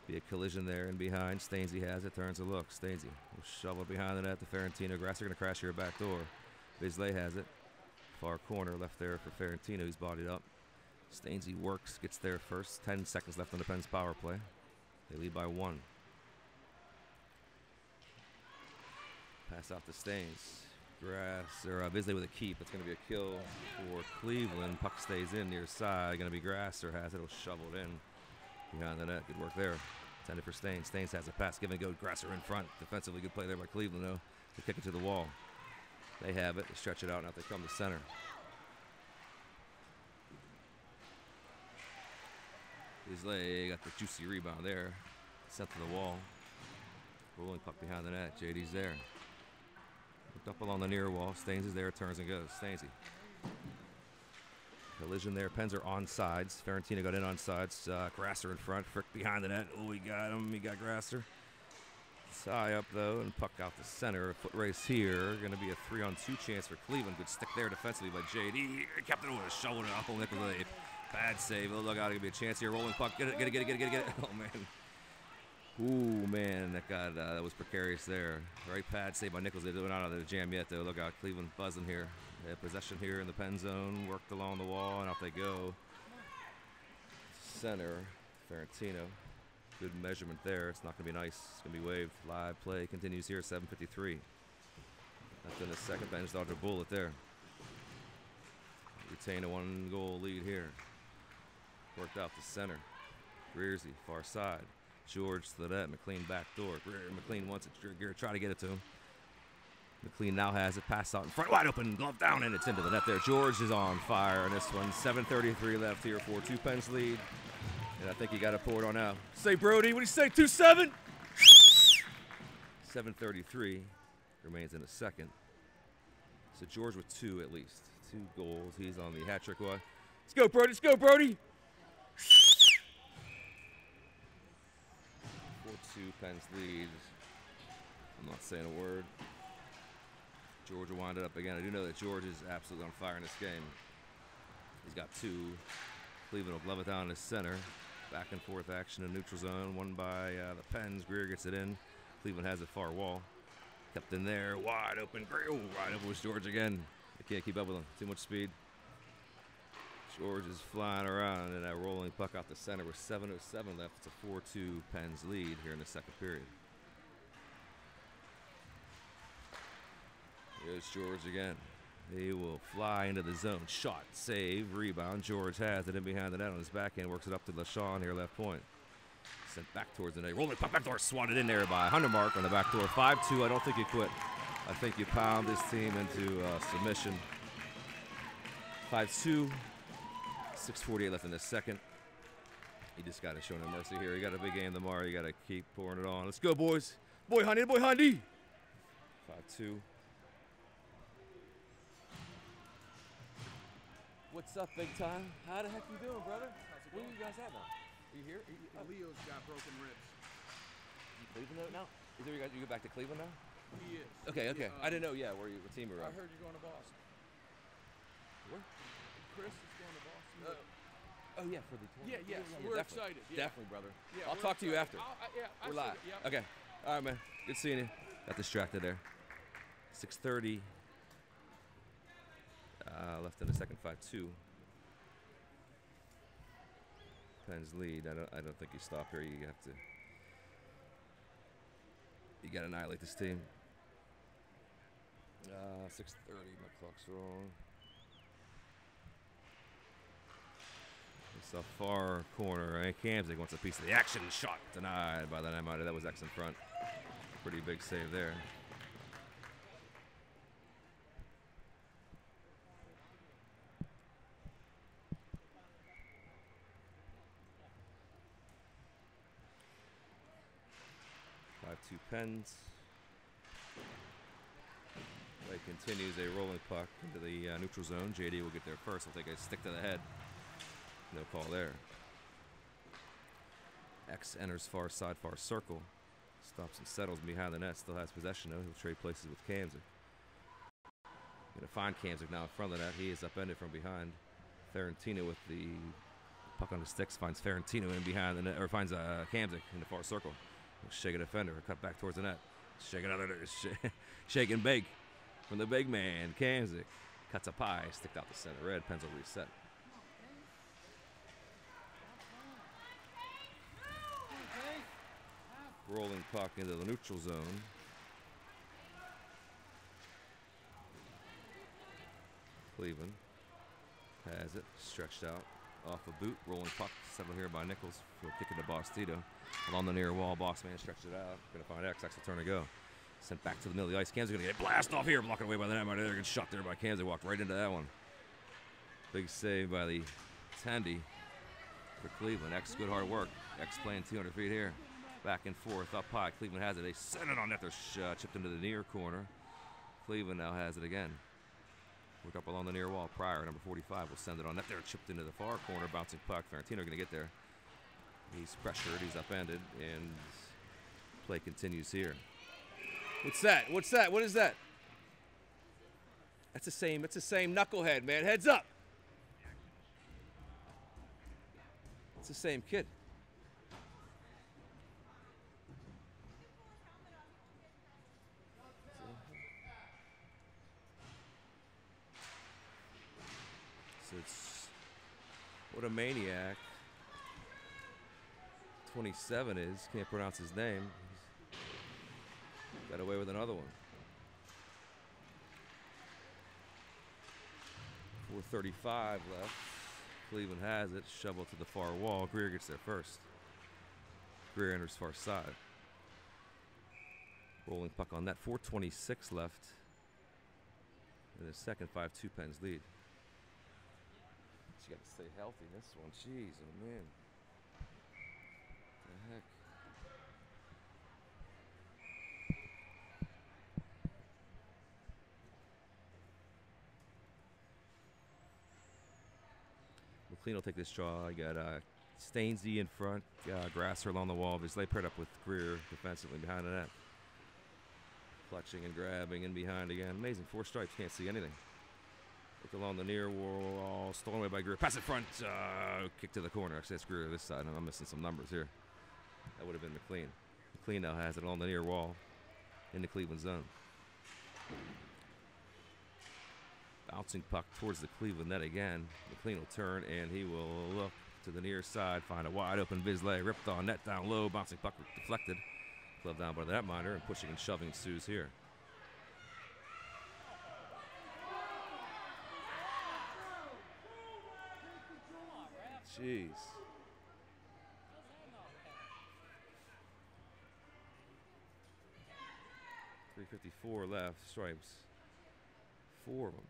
Be a collision there and behind. Stainsey has it. Turns a look. Stainsey will shovel it behind the net to Ferentino. Grasser going to crash here back door. Bisley has it. Far corner left there for Ferentino. He's bodied up. Stainsey works. Gets there first. 10 seconds left on the Pens power play. They lead by 1. Pass out to Staines. Bisley with a keep. It's going to be a kill for Cleveland. Puck stays in near side. Going to be Grasser has it. He'll shovel it in behind the net. Good work there. Intended for Staines. Staines has a pass. Give and go. Grasser in front. Defensively good play there by Cleveland though. To kick it to the wall. They have it. They stretch it out. Now they come to center. Bisley got the juicy rebound there. Sent to the wall. Rolling puck behind the net. JD's there. Looked up along the near wall. Staines is there. Turns and goes. Stainsey. Collision there. Pens are on sides. Ferentino got in on sides. Grasser in front. Frick behind the net. Oh, he got him. He got Grasser. It's high up, though, and puck out the center. A foot race here. Going to be a 3-on-2 chance for Cleveland. Good stick there defensively by JD. Kept it over his shoulder. Uncle Nicolay. Bad save. It'll look out. It'll be a chance here. Rolling puck. Get it. Oh, man. Ooh, man, that was precarious there. Right pad save by Nichols. They don't out of the jam yet, though. Look out, Cleveland buzzing here. They have possession here in the pen zone. Worked along the wall, and out they go. Center, Ferentino. Good measurement there. It's not going to be nice. It's going to be waved. Live play continues here, 7:53. Left in the second. Bench dodged a bullet there. Retain a 1-goal lead here. Worked out to center. Greersy, far side. George to the net. McLean back door. McLean wants it. Greer try to get it to him. McLean now has it. Pass out in front. Wide open. Glove down, and it's into the net there. George is on fire in this one. 7:33 left here for 2 Pens lead. And I think he got it poured on out. Say, Brody, what do you say? 2-7? 7:33 remains in the second. So George with 2 at least. 2 goals. He's on the hat trick. Let's go, Brody. Let's go, Brody. 4-2 Pens lead. I'm not saying a word. George will wind it up again. I do know that George is absolutely on fire in this game. He's got 2. Cleveland will glove it down in the center. Back and forth action in neutral zone. Won by the Pens. Greer gets it in. Cleveland has it far wall. Kept in there. Wide open. Greer. Wide open was George again. They can't keep up with him. Too much speed. George is flying around, and that rolling puck out the center with 7:07 left. It's a 4-2 Pens lead here in the second period. Here's George again. He will fly into the zone. Shot, save, rebound. George has it in behind the net on his backhand. Works it up to LaShawn here, left point. Sent back towards the net. Rolling puck back door. Swatted in there by Hundermark on the back door. 5-2. I don't think you quit. I think you pound this team into submission. 5-2. 6:48 left in the second. He just got to show no mercy here. He got a big game tomorrow. You got to keep pouring it on. Let's go, boys. Boy, honey. 5-2. What's up, big time? How the heck you doing, brother? Where you guys at now? Are you here? Leo's got broken ribs. You Cleveland now? You go back to Cleveland now? He is. Okay. I didn't know. Yeah, what team are you I on? heard you're going to Boston. Where? Chris is going to Boston. Oh yeah, for the tournament. Yeah, we're excited. Yeah. Definitely, brother. Yeah, I'll talk to you after. We're live. Yeah. Okay. All right, man. Good seeing you. Got distracted there. 6:30 left in the second. 5-2. Pens lead. I don't think you stop here. You have to. You got to annihilate this team. 6:30. My clock's wrong. So far corner, and Kamzik wants a piece of the action. Shot denied by the net. That was X in front. Pretty big save there. Two Pens. Play continues a rolling puck into the neutral zone. JD will get there first. He'll take a stick to the head. No call there. X enters far side, far circle. Stops and settles behind the net. Still has possession though. He'll trade places with Kamzik. Gonna find Kamzik now in front of the net. He is upended from behind. Ferrantino with the puck on the sticks finds Ferrantino in behind the net, or finds Kamzik in the far circle. Shake a defender, cut back towards the net. Shake another, shake and bake from the big man. Kamzik cuts a pie, stick out the center red. Pens will reset. Rolling puck into the neutral zone. Cleveland has it, stretched out off a boot. Rolling puck, settled here by Nichols. He'll kick it to Bostito. Along the near wall, Bossman stretches it out. Gonna find X. X will turn to go. Sent back to the middle of the ice. Kamzik gonna get blast off here, blocking away by the net. They're getting shot there by Kamzik. Walked right into that one. Big save by the Tandy for Cleveland. X, good hard work. X playing 200 feet here. Back and forth, up high. Cleveland has it. They send it on net. They're chipped into the near corner. Cleveland now has it again. Work up along the near wall. Pryor, number 45, will send it on net. They're chipped into the far corner. Bouncing puck. Ferrantino gonna get there. He's pressured, he's upended, and play continues here. What's that? What's that? What is that? That's the same knucklehead, man. Heads up. It's the same kid. So it's what a maniac. 27 is, can't pronounce his name. He's got away with another one. 4:35 left. Cleveland has it, shovel to the far wall. Greer gets there first. Greer enters far side. Rolling puck on that. 4:26 left. In the second, 5-2 Pens lead. You got to stay healthy this one. Jeez, oh man. The heck? McLean will take this draw. I got Stainsy in front, Grasser along the wall. They paired up with Greer defensively behind the net. Clutching and grabbing in behind again. Amazing. 4 stripes. Can't see anything. Look along the near wall. Stolen away by Greer. Pass it front. Kick to the corner. Actually, that's Greer this side. I'm missing some numbers here. That would have been McLean. McLean now has it along the near wall in the Cleveland zone. Bouncing puck towards the Cleveland net again. McLean will turn and he will look to the near side. Find a wide open Bisley. Ripped on net down low. Bouncing puck deflected. Glove down by the netminder, and pushing and shoving ensues here. Jeez. .354 left. Stripes. 4 of them.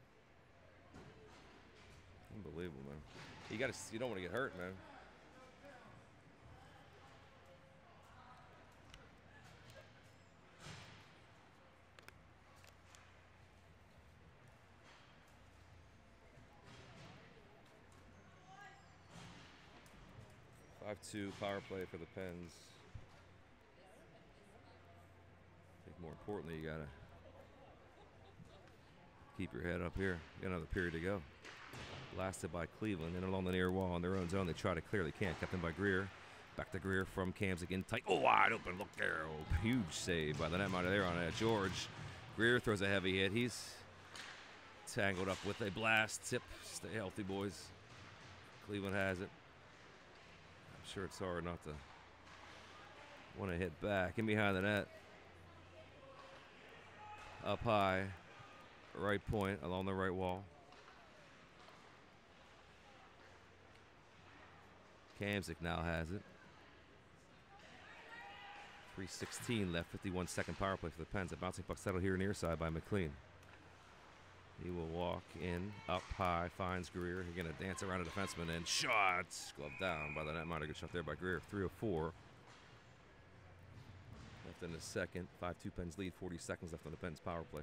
Unbelievable, man. You don't want to get hurt, man. .52 power play for the Pens. I think more importantly, you gotta keep your head up here. Got another period to go. Blasted by Cleveland and along the near wall in their own zone. They try to clearly can't. Kept in by Greer. Back to Greer from Kamzik in tight. Oh, wide open. Look there. Oh, huge save by the netminder there on George. Greer throws a heavy hit. He's tangled up with a blast tip. Stay healthy, boys. Cleveland has it. I'm sure it's hard not to want to hit back. In behind the net. Up high. Right point along the right wall. Kamzik now has it. 3:16 left, 51-second power play for the Pens. A bouncing puck settled here near side by McLean. He will walk in, up high, finds Greer. He's going to dance around a defenseman and shots. Glove down by the netminder. Good shot there by Greer. 3:04 left in the second. 5-2 Pens lead. 40 seconds left on the Pens power play.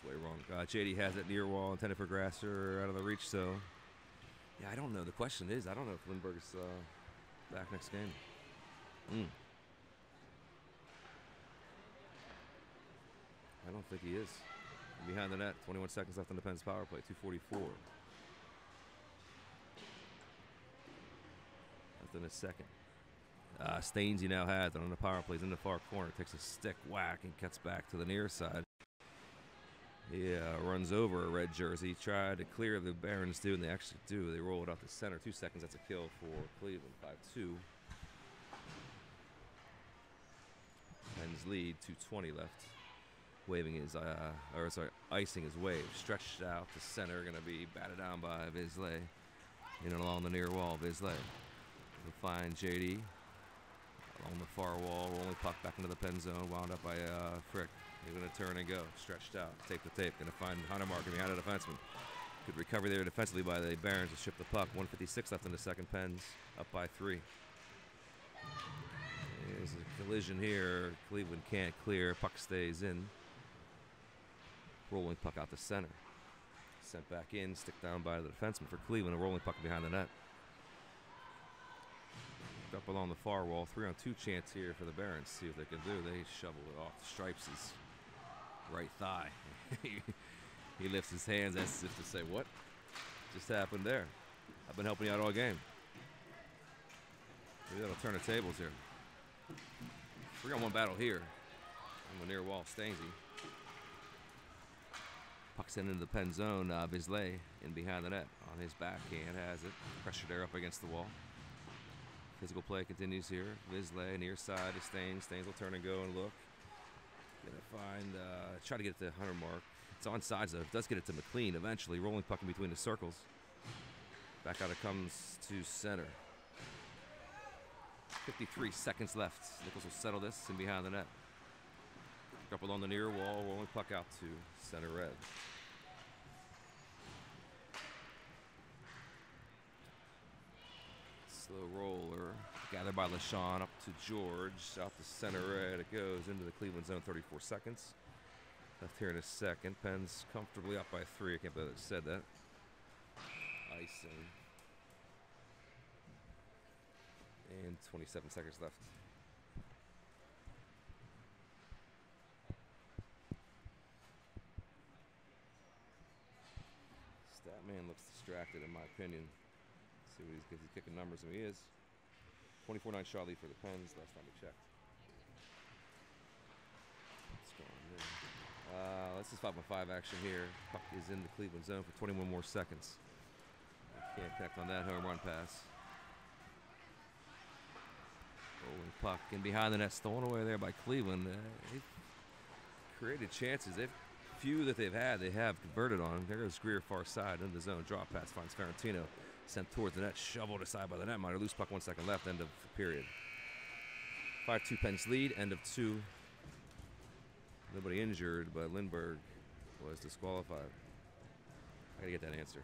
Way wrong. JD has it near wall, intended for Grasser, out of the reach. So, yeah, I don't know. The question is, I don't know if Lindbergh's back next game. I don't think he is. Behind the net, 21 seconds left on the Pens power play. 2:44 left in a second. Staines he now has it on the power play. He's in the far corner. Takes a stick whack and cuts back to the near side. He runs over a red jersey. Tried to clear the Barons do, and they actually do. They roll it out to center. 2 seconds. That's a kill for Cleveland. 5-2. Pens lead. 2:20 left. Waving his, icing his wave. Stretched out to center. Going to be batted down by Vizsla. In and along the near wall. Vizsla will find JD along the far wall. Rolling puck back into the pen zone. Wound up by Frick. He's going to turn and go. Stretched out. Tape to tape. Going to find Hunter Marker behind a defenseman. Good recovery there defensively by the Barons to ship the puck. 1:56 left in the second. Pens up by 3. There's a collision here. Cleveland can't clear. Puck stays in. Rolling puck out to center. Sent back in. Stick down by the defenseman for Cleveland. A rolling puck behind the net. Up along the far wall. 3-on-2 chance here for the Barons. See what they can do. They shovel it off the stripes. Right thigh. He lifts his hands as if to say, what just happened there? I've been helping you out all game. Maybe that'll turn the tables here. 3-on-1 battle here on the near wall. Stainsy. Puck's into the pen zone. Vizsla in behind the net. On his backhand has it. Pressure there up against the wall. Physical play continues here. Vizsla near side to Staines. Staines will turn and go and look. Gonna find, try to get it to Hunter Mark. It's on sides though. It does get it to McLean eventually. Rolling puck in between the circles. Back out it comes to center. 53 seconds left. Nichols will settle this in behind the net. Up along the near wall. Rolling puck out to center red. Slow roller. Gathered by LaShawn up to George. Out to center red. It goes into the Cleveland zone. 34 seconds. Left here in a second. Pens comfortably up by 3. I can't believe I said that. Icing. And 27 seconds left. Statman looks distracted in my opinion. See what he's kicking numbers, and he is. 24-9 shot lead for the Pens last time we checked. What's going on there? This is 5-on-5 action here. Puck is in the Cleveland zone for 21 more seconds. Can't connect on that home run pass. Rolling puck in behind the net, stolen away there by Cleveland. They've created chances. Few that they've had, they have converted on. There goes Greer far side in the zone. Drop pass finds Ferrantino. Sent towards the net, shoveled aside by the netminder. Loose puck, 1 second left, end of the period. 5-2 Pens lead, end of 2. Nobody injured, but Lindbergh was disqualified. I gotta get that answer.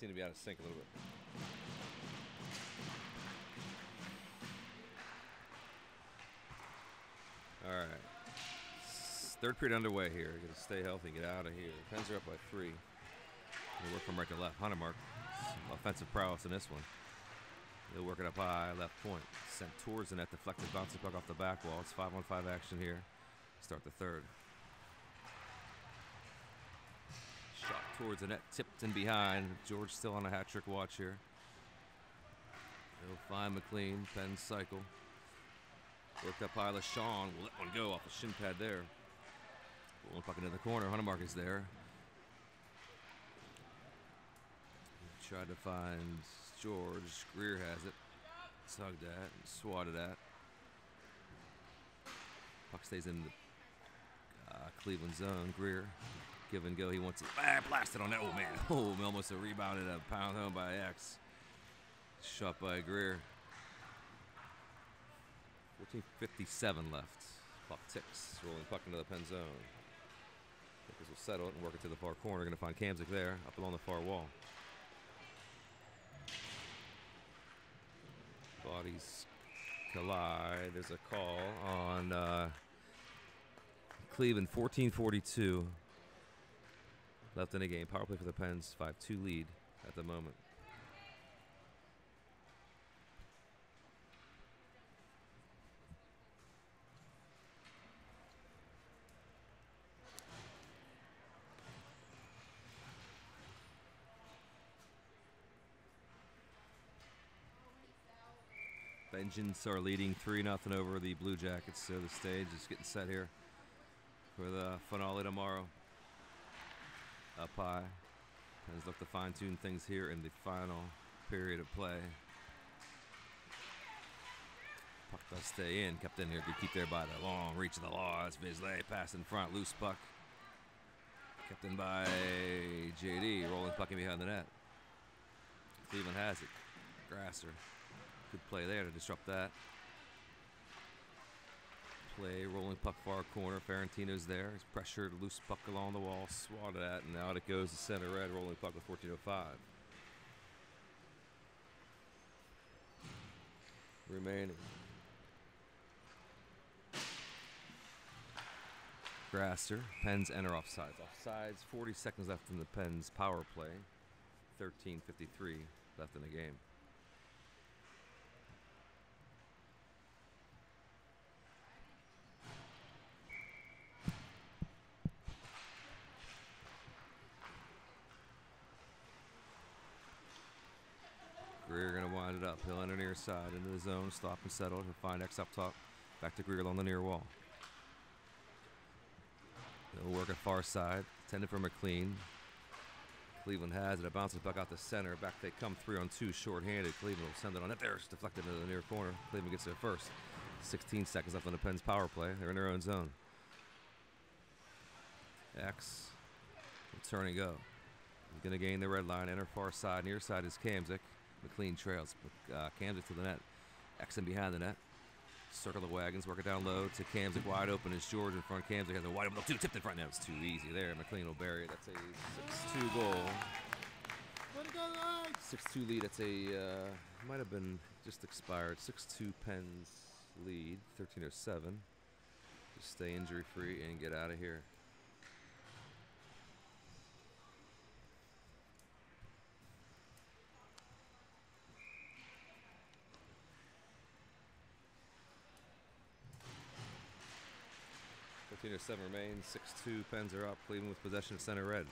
seem to be out of sync a little bit. All right. Third period underway here. Got to stay healthy and get out of here. Pens are up by 3. They work from right to left. Huntermark, some offensive prowess in this one. They'll work it up high, left point. Sent towards the net, deflected, bouncing puck off the back wall. It's 5-on-5 action here. Start the third. Shot towards the net, tipped in behind. George still on a hat trick watch here. They'll find McLean. Pens cycle. Worked up high. LaShawn will let one go off the shin pad there. Rolling puck into the corner. Huntermark is there. Tried to find George. Greer has it. Tugged at and swatted at. Puck stays in the Cleveland zone. Greer, give and go. He wants it. Blasted on that. Oh, man. Oh, almost a rebounded a pound home by X. Shot by Greer. 14:57 left. Clock ticks. Rolling puck into the pen zone. Nichols will settle it and work it to the far corner. Going to find Kamzik there, up along the far wall. Bodies collide. There's a call on Cleveland. 14:42 left in the game. Power play for the Pens. 5-2 lead at the moment. Vengeance are leading 3-0 over the Blue Jackets, so the stage is getting set here for the finale tomorrow. Up high. Pens look to fine-tune things here in the final period of play. Puck does stay in, kept in here, good keep there by the long reach of the law. It's Vizlay, pass in front, loose puck. Kept in by JD, rolling puck in behind the net. Cleveland has it. Grasser. Good play there to disrupt that. Play, rolling puck far corner. Ferentino's there. He's pressured, loose puck along the wall, swatted at, and out it goes to center red, rolling puck with 14:05 remaining. Grasser, Pens enter offsides. Offsides, 40 seconds left in the Pens power play. 13:53 left in the game. Greer going to wind it up. He'll enter near side into the zone, stop and settle. He'll find X up top. Back to Greer along the near wall. They'll work at far side. Intended for McLean. Cleveland has it. It bounces back out the center. Back they come 3-on-2 short-handed. Cleveland will send it on net there. It's deflected into the near corner. Cleveland gets there first. 16 seconds left on the Pens power play. They're in their own zone. X will turn and go. He's going to gain the red line. Enter far side. Near side is Kamzik. McLean trails. Kamzik to the net. X in behind the net. Circle the wagons. Work it down low to Kamzik. Wide open is George in front. Kamzik has a wide open look. Tipped in front now. It's too easy there. McLean will bury it. That's a 6-2 goal. 6-2 lead. That's a might have been just expired. 6-2 Pens lead. 13:07. Just stay injury free and get out of here. .07 remains. 6-2 Pens are up. Cleveland with possession of center red.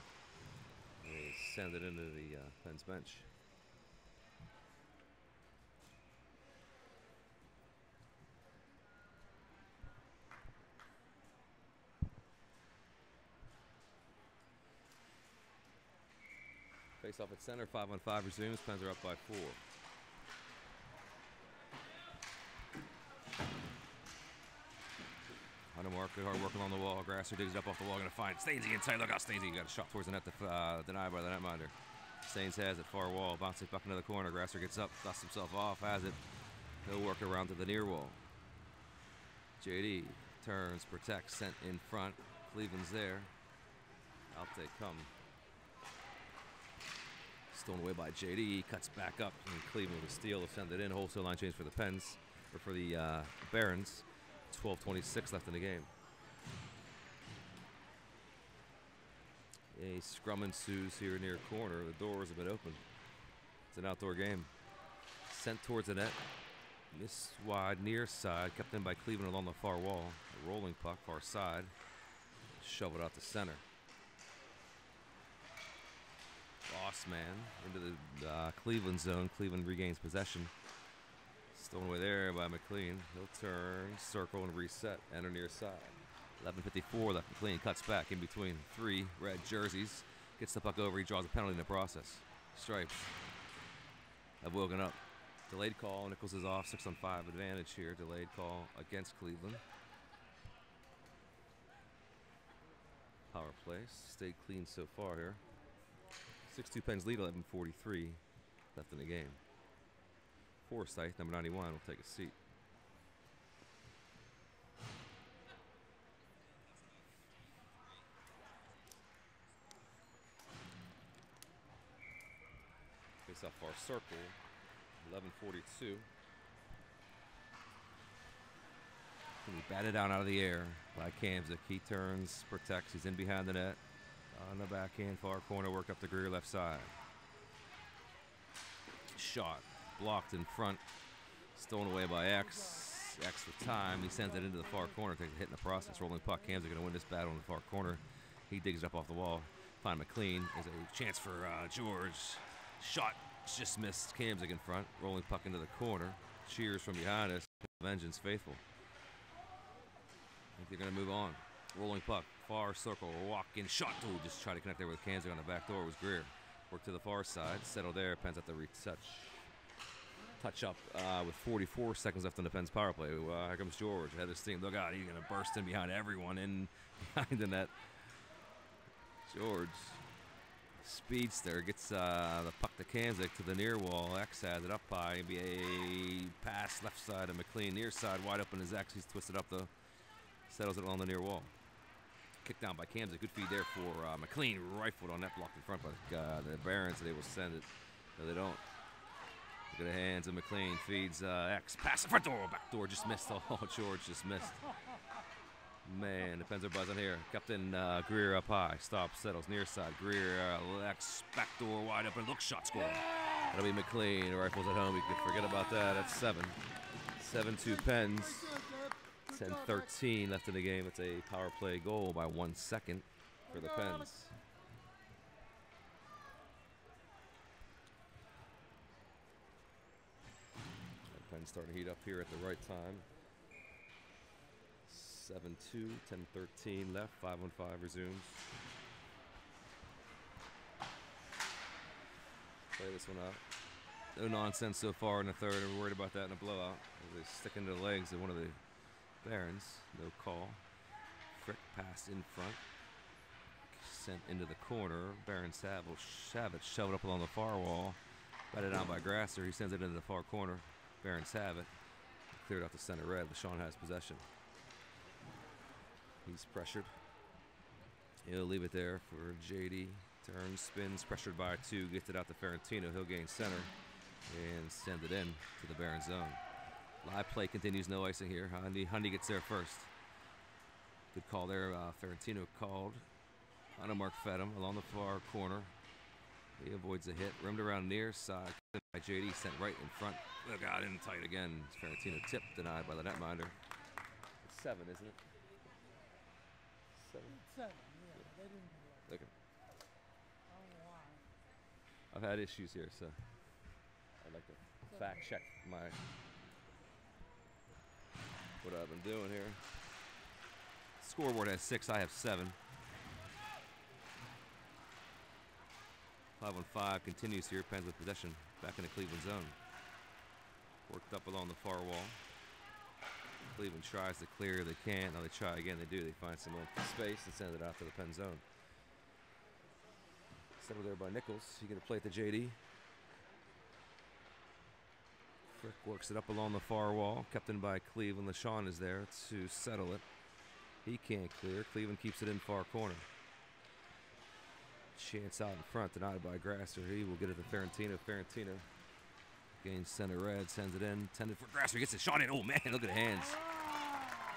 They send it into the Pens bench. Face off at center. 5-on-5 resumes. Pens are up by 4. Huntermark, good hard work along the wall. Grasser digs it up off the wall. Going to find Stainsy inside. Look out, Stainsy. Got a shot towards the net, denied by the netminder. Staines has it, far wall. Bouncing back into the corner. Grasser gets up, dusts himself off, has it. He'll work around to the near wall. JD turns, protects, sent in front. Cleveland's there. Out they come. Stolen away by JD. Cuts back up. And Cleveland with a steal to send it in. Wholesale line change for the Pens. Or for the Barons. 12:26 left in the game. A scrum ensues here near corner. The doors have been opened. It's an outdoor game. Sent towards the net. Missed wide near side. Kept in by Cleveland along the far wall. A rolling puck far side. Shove it out to center. Boss man into the Cleveland zone. Cleveland regains possession. Stolen away there by McLean. He'll turn, circle, and reset. Enter near side. 11:54 left. McLean cuts back in between three red jerseys. Gets the puck over. He draws a penalty in the process. Stripes have woken up. Delayed call. Nichols is off. 6-on-5 advantage here. Delayed call against Cleveland. Power play. Stayed clean so far here. 6-2 Pens lead. 11:43 left in the game. Forsyth, number 91, will take a seat. Face off our circle. 11:42. Can be batted down out of the air by Kamzik. He turns, protects. He's in behind the net. On the backhand, far corner, work up the Greer left side. Shot. Blocked in front. Stolen away by X. X with time. He sends it into the far corner. Takes a hit in the process. Rolling puck. Kamzik going to win this battle in the far corner. He digs it up off the wall. Find McLean. There's a chance for George. Shot. Just missed. Kamzik in front. Rolling puck into the corner. Cheers from behind us. Vengeance faithful. I think they're going to move on. Rolling puck. Far circle. Walk in. Shot. Ooh, just try to connect there with Kamzik on the back door. It was Greer. Work to the far side. Settle there. Pens at the retouch. Touch up with 44 seconds left on the Pens power play. Here comes George. Had his team. Look out. He's going to burst in behind everyone in behind the net. George. Speedster gets the puck to Kamzik to the near wall. X has it up high. Maybe a pass left side of McLean. Near side wide open is X. He's twisted up the. Settles it along the near wall. Kicked down by Kamzik. Good feed there for McLean. Rifled on net, blocked in front by the Barons. They will send it. No, they don't. Look at the hands of McLean. Feeds X. Pass. Front door. Back door. Just missed. Oh, George just missed. Man, the Pens are buzzing here. Captain Greer up high. Stops. Settles. Near side. Greer. X. Back door. Wide open. Look. Shot score. That'll be McLean. Rifles at home. You can forget about that. That's 7. 7-2 Pens. 10-13 left in the game. It's a power play goal by 1 second for the Pens. The Pens starting to heat up here at the right time. 7-2, 10-13 left. 5-on-5 resumes. Play this one out. No nonsense so far in the third. We're worried about that in a blowout. They stick into the legs of one of the Barons. No call. Frick passed in front. Sent into the corner. Baron Savage shoved up along the far wall. Batted down by Grasser. He sends it into the far corner. Baron Savage cleared out the center red. LaShawn has possession. He's pressured. He'll leave it there for JD. Turns, spins, pressured by 2. Gets it out to Ferrantino. He'll gain center and send it in to the Baron zone. Live play continues, no icing here. Hundy gets there first. Good call there. Ferrantino called. Hanemark fed him along the far corner. He avoids a hit. Rimmed around near side by JD. Sent right in front. Look out, in tight again. Ferrantino tipped, denied by the netminder. It's 7, isn't it? 7. 7, yeah. They didn't do it. Okay. I don't know why. I've had issues here, so I'd like to fact check what I've been doing here. Scoreboard has 6, I have 7. 5-on-5 continues here. Pens with possession back in the Cleveland zone. Worked up along the far wall. Cleveland tries to clear. They can't. Now they try again. They do. They find some open space and send it out to the Pen zone. Settled there by Nichols. He's going to play it to JD. Frick works it up along the far wall. Kept in by Cleveland. LaShawn is there to settle it. He can't clear. Cleveland keeps it in far corner. Chance out in front, denied by Grasser. He will get it to Ferentino. Ferentino gains center red, sends it in. Tended for Grasser. He gets a shot in. Oh, man, look at the hands.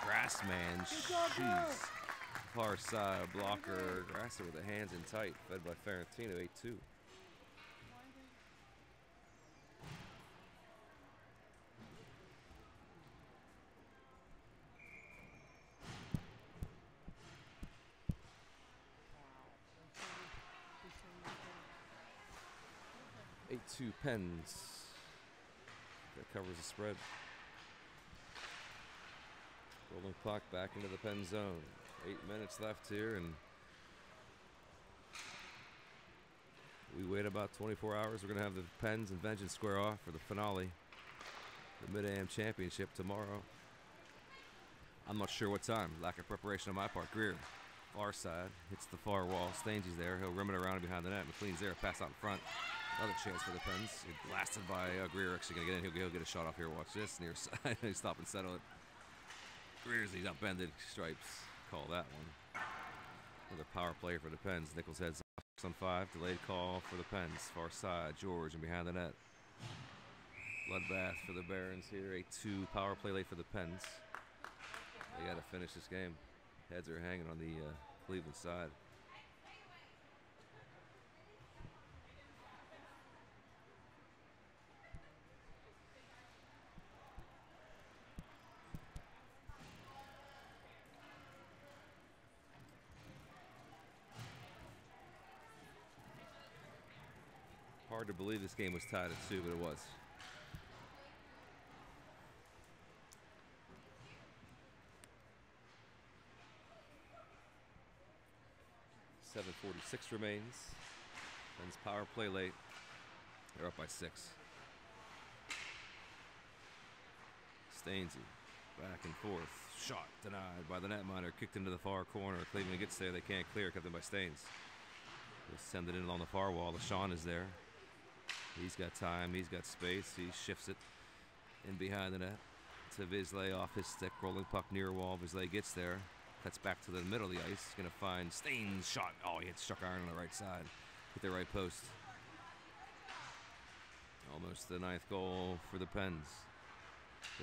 Grassman, jeez. Far side blocker. Grasser with the hands in tight. Fed by Ferentino, 8-2. Two Pens. That covers the spread. Rolling puck back into the Penn zone. 8 minutes left here, and we wait about 24 hours. We're going to have the Pens and Vengeance square off for the finale. The Mid-AM Championship tomorrow. I'm not sure what time. Lack of preparation on my part. Greer, far side, hits the far wall. Stangy's there. He'll rim it around behind the net. McLean's there. Pass out in front. Another chance for the Pens. Blasted by Greer. Actually going to get in. He'll get a shot off here. Watch this. Near side. He stop and settle it. Greer's he's upended. Stripes. Call that one. Another power play for the Pens. Nichols heads on 5. Delayed call for the Pens. Far side. George and behind the net. Bloodbath for the Barons here. 8-2 power play late for the Pens. They got to finish this game. Heads are hanging on the Cleveland side. Hard to believe this game was tied at 2, but it was. .746 remains. Pens power play late. They're up by 6. Stainsy back and forth. Shot denied by the netminder. Kicked into the far corner. Cleveland gets there. They can't clear. Kept in by Staines. They send it in along the far wall. LaShawn is there. He's got time. He's got space. He shifts it in behind the net to Vizlay off his stick. Rolling puck near wall. Vizlay gets there. Cuts back to the middle of the ice. Going to find Staines' shot. Oh, he hit struck iron on the right side. Hit the right post. Almost the 9th goal for the Pens.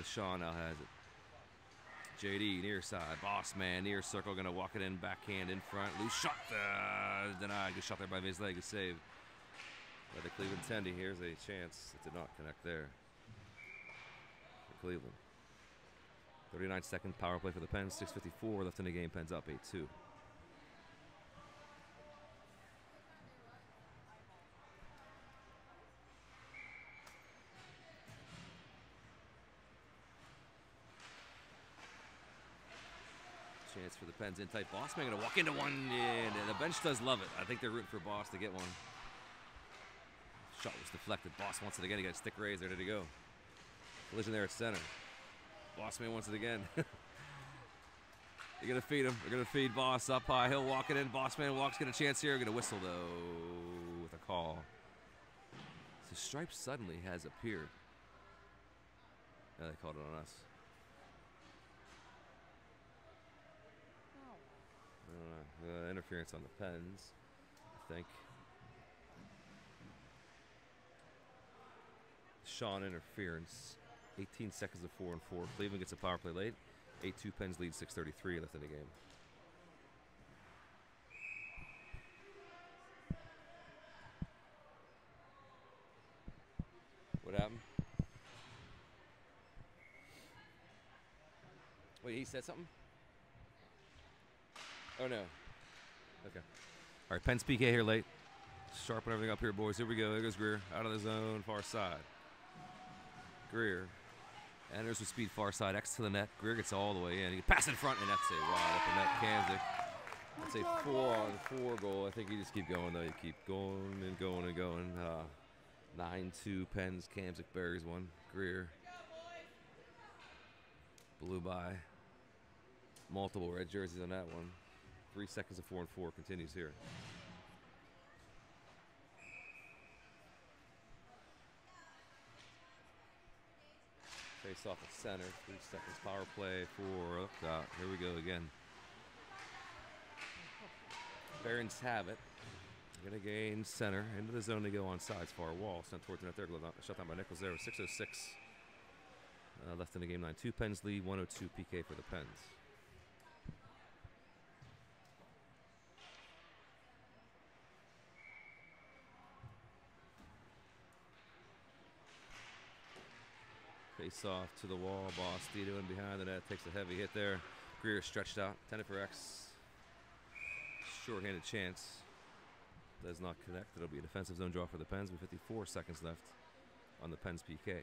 LaShawn now has it. JD near side. Boss man near circle. Going to walk it in. Backhand in front. Loose shot. Denied. Good shot there by Vizlay. Good save. By the Cleveland Tendy. Here's a chance. It did not connect there for Cleveland. 39-second power play for the Pens. 6:54 left in the game. Pens up 8-2. Chance for the Pens in tight. Bossman going to walk into one, and the bench does love it. I think they're rooting for Boss to get one. Shot was deflected. Boss wants it again. He got a stick raised, ready to go. Collision there at center. Bossman wants it again. They're going to feed him. They're going to feed Boss up high. He'll walk it in. Bossman walks, get a chance here. Going to whistle, though, with a call. So Stripes suddenly has appeared. Yeah, they called it on us. Interference on the Pens, I think. Sean interference. 18 seconds of 4-4. Cleveland gets a power play late. 8-2 Pens lead. 6:33 left in the game. What happened? Wait, he said something? Oh no. Okay. All right, Pens PK here late. Sharpen everything up here, boys. Here we go. There goes Greer. Out of the zone, far side. Greer enters with speed far side, X to the net. Greer gets all the way in. He pass in front, and that's a wide open net. Kamzik. That's a 4-on-4 goal. I think you just keep going, though. You keep going and going and going. 9-2 Pens. Kamzik buries one. Greer blew by. Multiple red jerseys on that one. 3 seconds of 4-4 continues here. Face off at center. 3 seconds power play for here we go again. Barons have it. Going to gain center into the zone to go on sides, far wall. Sent towards the net there. Shut down by Nichols there with 6:06 left in the game. 9-2 Pens lead. 102 PK for the Pens. Face off to the wall. Bostito in behind the net. Takes a heavy hit there. Greer stretched out. 10 for X. Short-handed chance. Does not connect. It'll be a defensive zone draw for the Pens with 54 seconds left on the Pens PK.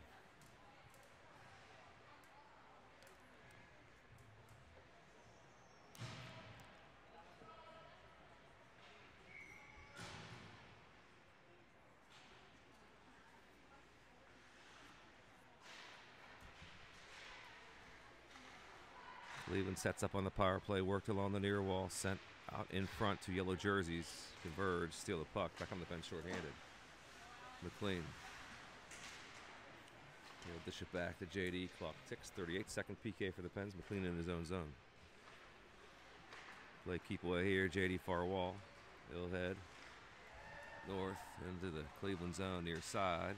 Cleveland sets up on the power play, worked along the near wall, sent out in front to yellow jerseys, converge, steal the puck, back on the bench shorthanded. McLean. He'll dish it back to JD, clock ticks, 38-second PK for the Pens, McLean in his own zone. Play keep away here, JD far wall, he'll head north into the Cleveland zone near side.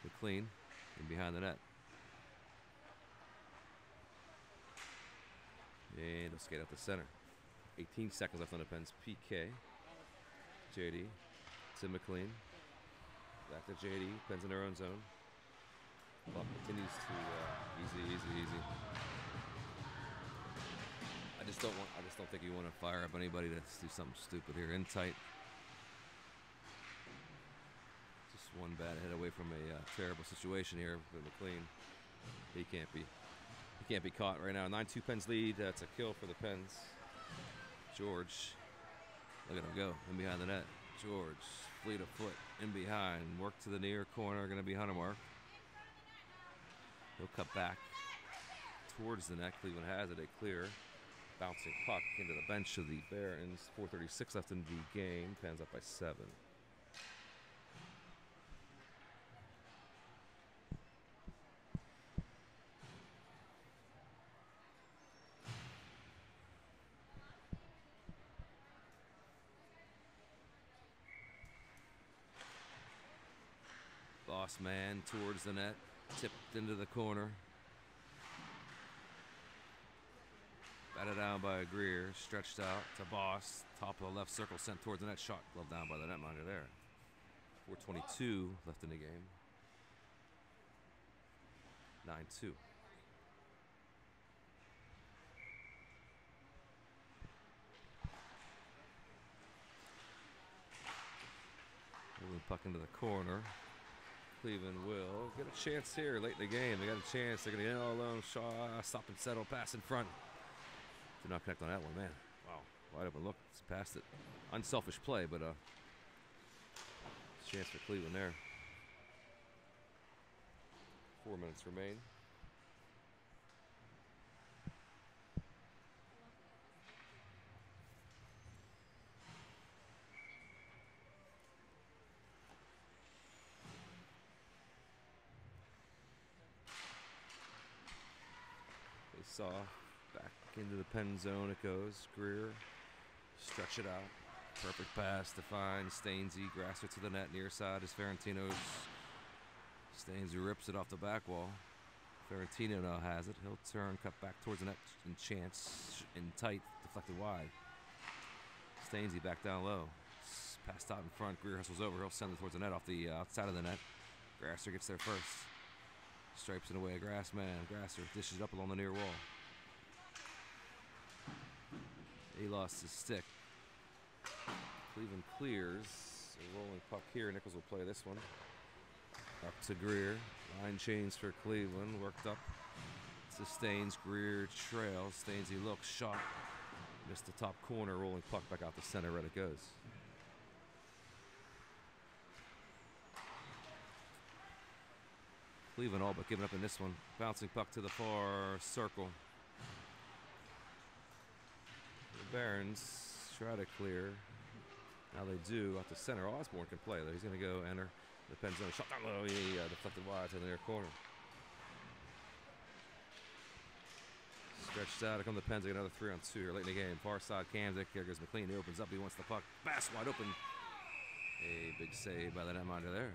McLean in behind the net. And he'll skate out the center. 18 seconds left on the Pens PK. JD to McLean. Back to JD. Pens in their own zone. Clock continues to easy. I just don't think you want to fire up anybody to do something stupid here. In tight. Just one bad hit away from a terrible situation here with McLean. He can't be caught right now. 9-2 Pens lead. That's a kill for the Pens. George, look at him go in behind the net. George, fleet of foot in behind. Work to the near corner. Going to be Huntermark. He'll cut back towards the net. Cleveland has it. A clear. Bouncing puck into the bench of the Barons. 4:36 left in the game. Pens up by 7. Boss man towards the net, tipped into the corner. Batted down by Greer, stretched out to Boss, top of the left circle, sent towards the net, shot glove down by the netminder there. 4:22 left in the game. 9-2. Moving puck into the corner. Cleveland will get a chance here late in the game. They got a chance. They're going to get all alone. Shaw, stop and settle, pass in front. Did not connect on that one, man. Wow. Wide open look. It's past it. Unselfish play, but chance for Cleveland there. 4 minutes remain. Saw back into the Pen zone it goes. Greer, stretch it out. Perfect pass to find Stainsy. Grasser to the net near side is Ferentino's. Stainsy rips it off the back wall. Ferentino now has it. He'll turn, cut back towards the net in chance. In tight, deflected wide. Stainsy back down low. Passed out in front. Greer hustles over. He'll send it towards the net off the outside of the net. Grasser gets there first. Stripes it away, Grasser dishes it up along the near wall. He lost his stick. Cleveland clears. A rolling puck here. Nichols will play this one. Up to Greer. Line change for Cleveland. Worked up. Sustains. Greer trails. Stainsy looks. Shot. Missed the top corner. Rolling puck back out the center. Right it goes. Cleveland all but giving up in this one. Bouncing puck to the far circle. The Barons try to clear. Now they do out the center. Osborne can play though. He's going to go enter the Pen zone. Shot down low. He deflected wide to the near corner. Stretched out. Here come the Pens. They get another 3-on-2 here late in the game. Far side Kamzik. Here goes McLean. He opens up. He wants the puck. Bass wide open. A big save by the netminder there.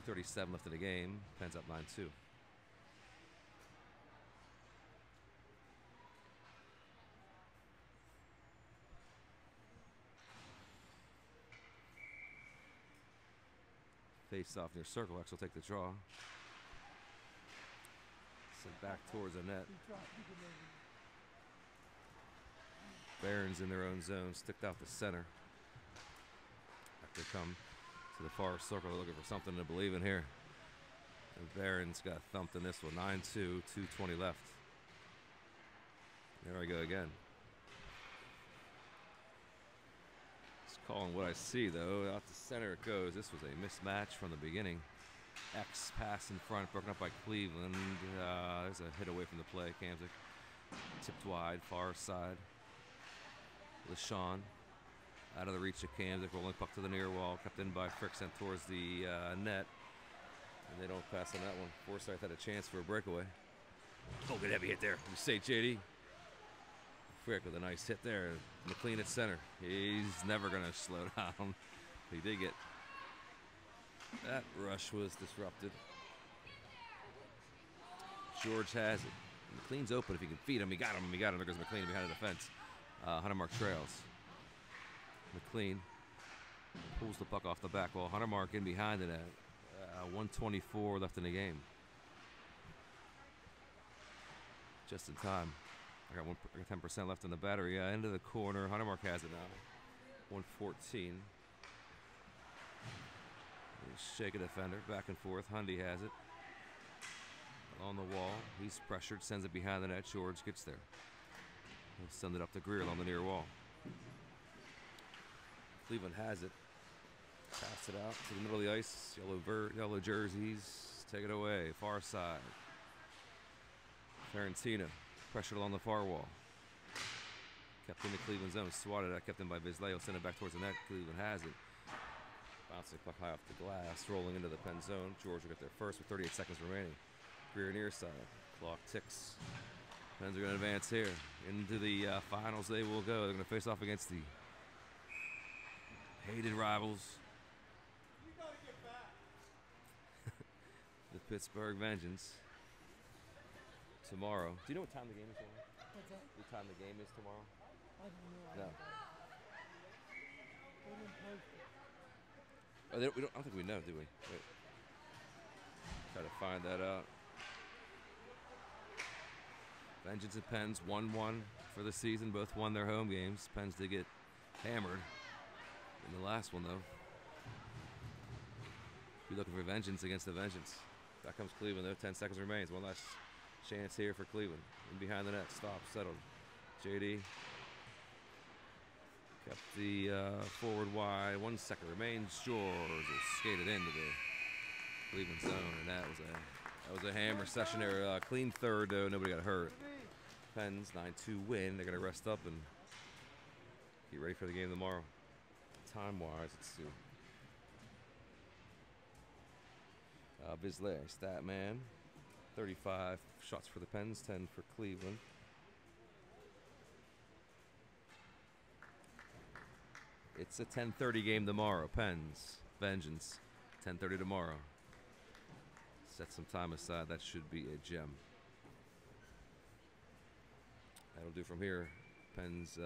2:37 left in the game. Penn's up 9-2. Face off near circle. X will take the draw. Sent back towards the net. Barons in their own zone, sticked out the center. After come to the far circle, looking for something to believe in here. And Barons got thumped in this one. 9-2, 2:20 left. There I go again. Just calling what I see though. Out the center it goes. This was a mismatch from the beginning. X pass in front, broken up by Cleveland. There's a hit away from the play. Kamzik tipped wide, far side. LeSean out of the reach of Kamzik, rolling puck to the near wall, kept in by Frick, sent towards the net, and they don't pass on that one. Forsyth had a chance for a breakaway. Oh, good heavy hit there. You say JD. Frick with a nice hit there. McLean at center. He's never going to slow down. He did get that rush was disrupted. George has it. McLean's open if he can feed him. He got him. He got him. There goes McLean behind the defense. Hunter Mark trails. McLean pulls the puck off the back wall. Hunter Mark in behind the net. 1:24 left in the game. Just in time. I got 10% left in the battery. Into the corner. Hunter Mark has it now. 1:14. Shake a defender. Back and forth. Hundy has it. On the wall. He's pressured. Sends it behind the net. George gets there. He'll send it up to Greer on the near wall. Cleveland has it. Pass it out to the middle of the ice. Yellow jerseys. Take it away. Far side. Ferentino. Pressured along the far wall. Kept in the Cleveland zone. Swatted out. Kept in by Vizleo. Send it back towards the net. Cleveland has it. Bouncing puck high off the glass. Rolling into the Penn zone. George will get there first with 38 seconds remaining. Greer near side. Clock ticks. Pens are going to advance here. Into the finals they will go. They're going to face off against the hated rivals. The Pittsburgh Vengeance. Tomorrow. Do you know what time the game is tomorrow? What's that? What time the game is tomorrow? I don't know. No. They didn't post it. Oh, I don't think we know, do we? Wait. Try to find that out. Vengeance and Pens 1-1 for the season. Both won their home games. Pens did get hammered in the last one, though. Be looking for vengeance against the Vengeance. Back comes Cleveland, though. 10 seconds remains. One last chance here for Cleveland. In behind the net. Stop. Settled. JD. Kept the forward wide. 1 second remains. George is skated into the Cleveland zone, and that was a hammer session there. Clean third, though. Nobody got hurt. Pens 9-2 win. They're going to rest up and get ready for the game tomorrow. Time-wise, let's see. Bisley, stat man. 35 shots for the Pens, 10 for Cleveland. It's a 10:30 game tomorrow. Pens, Vengeance, 10:30 tomorrow. Set some time aside. That should be a gem. That'll do from here. Pens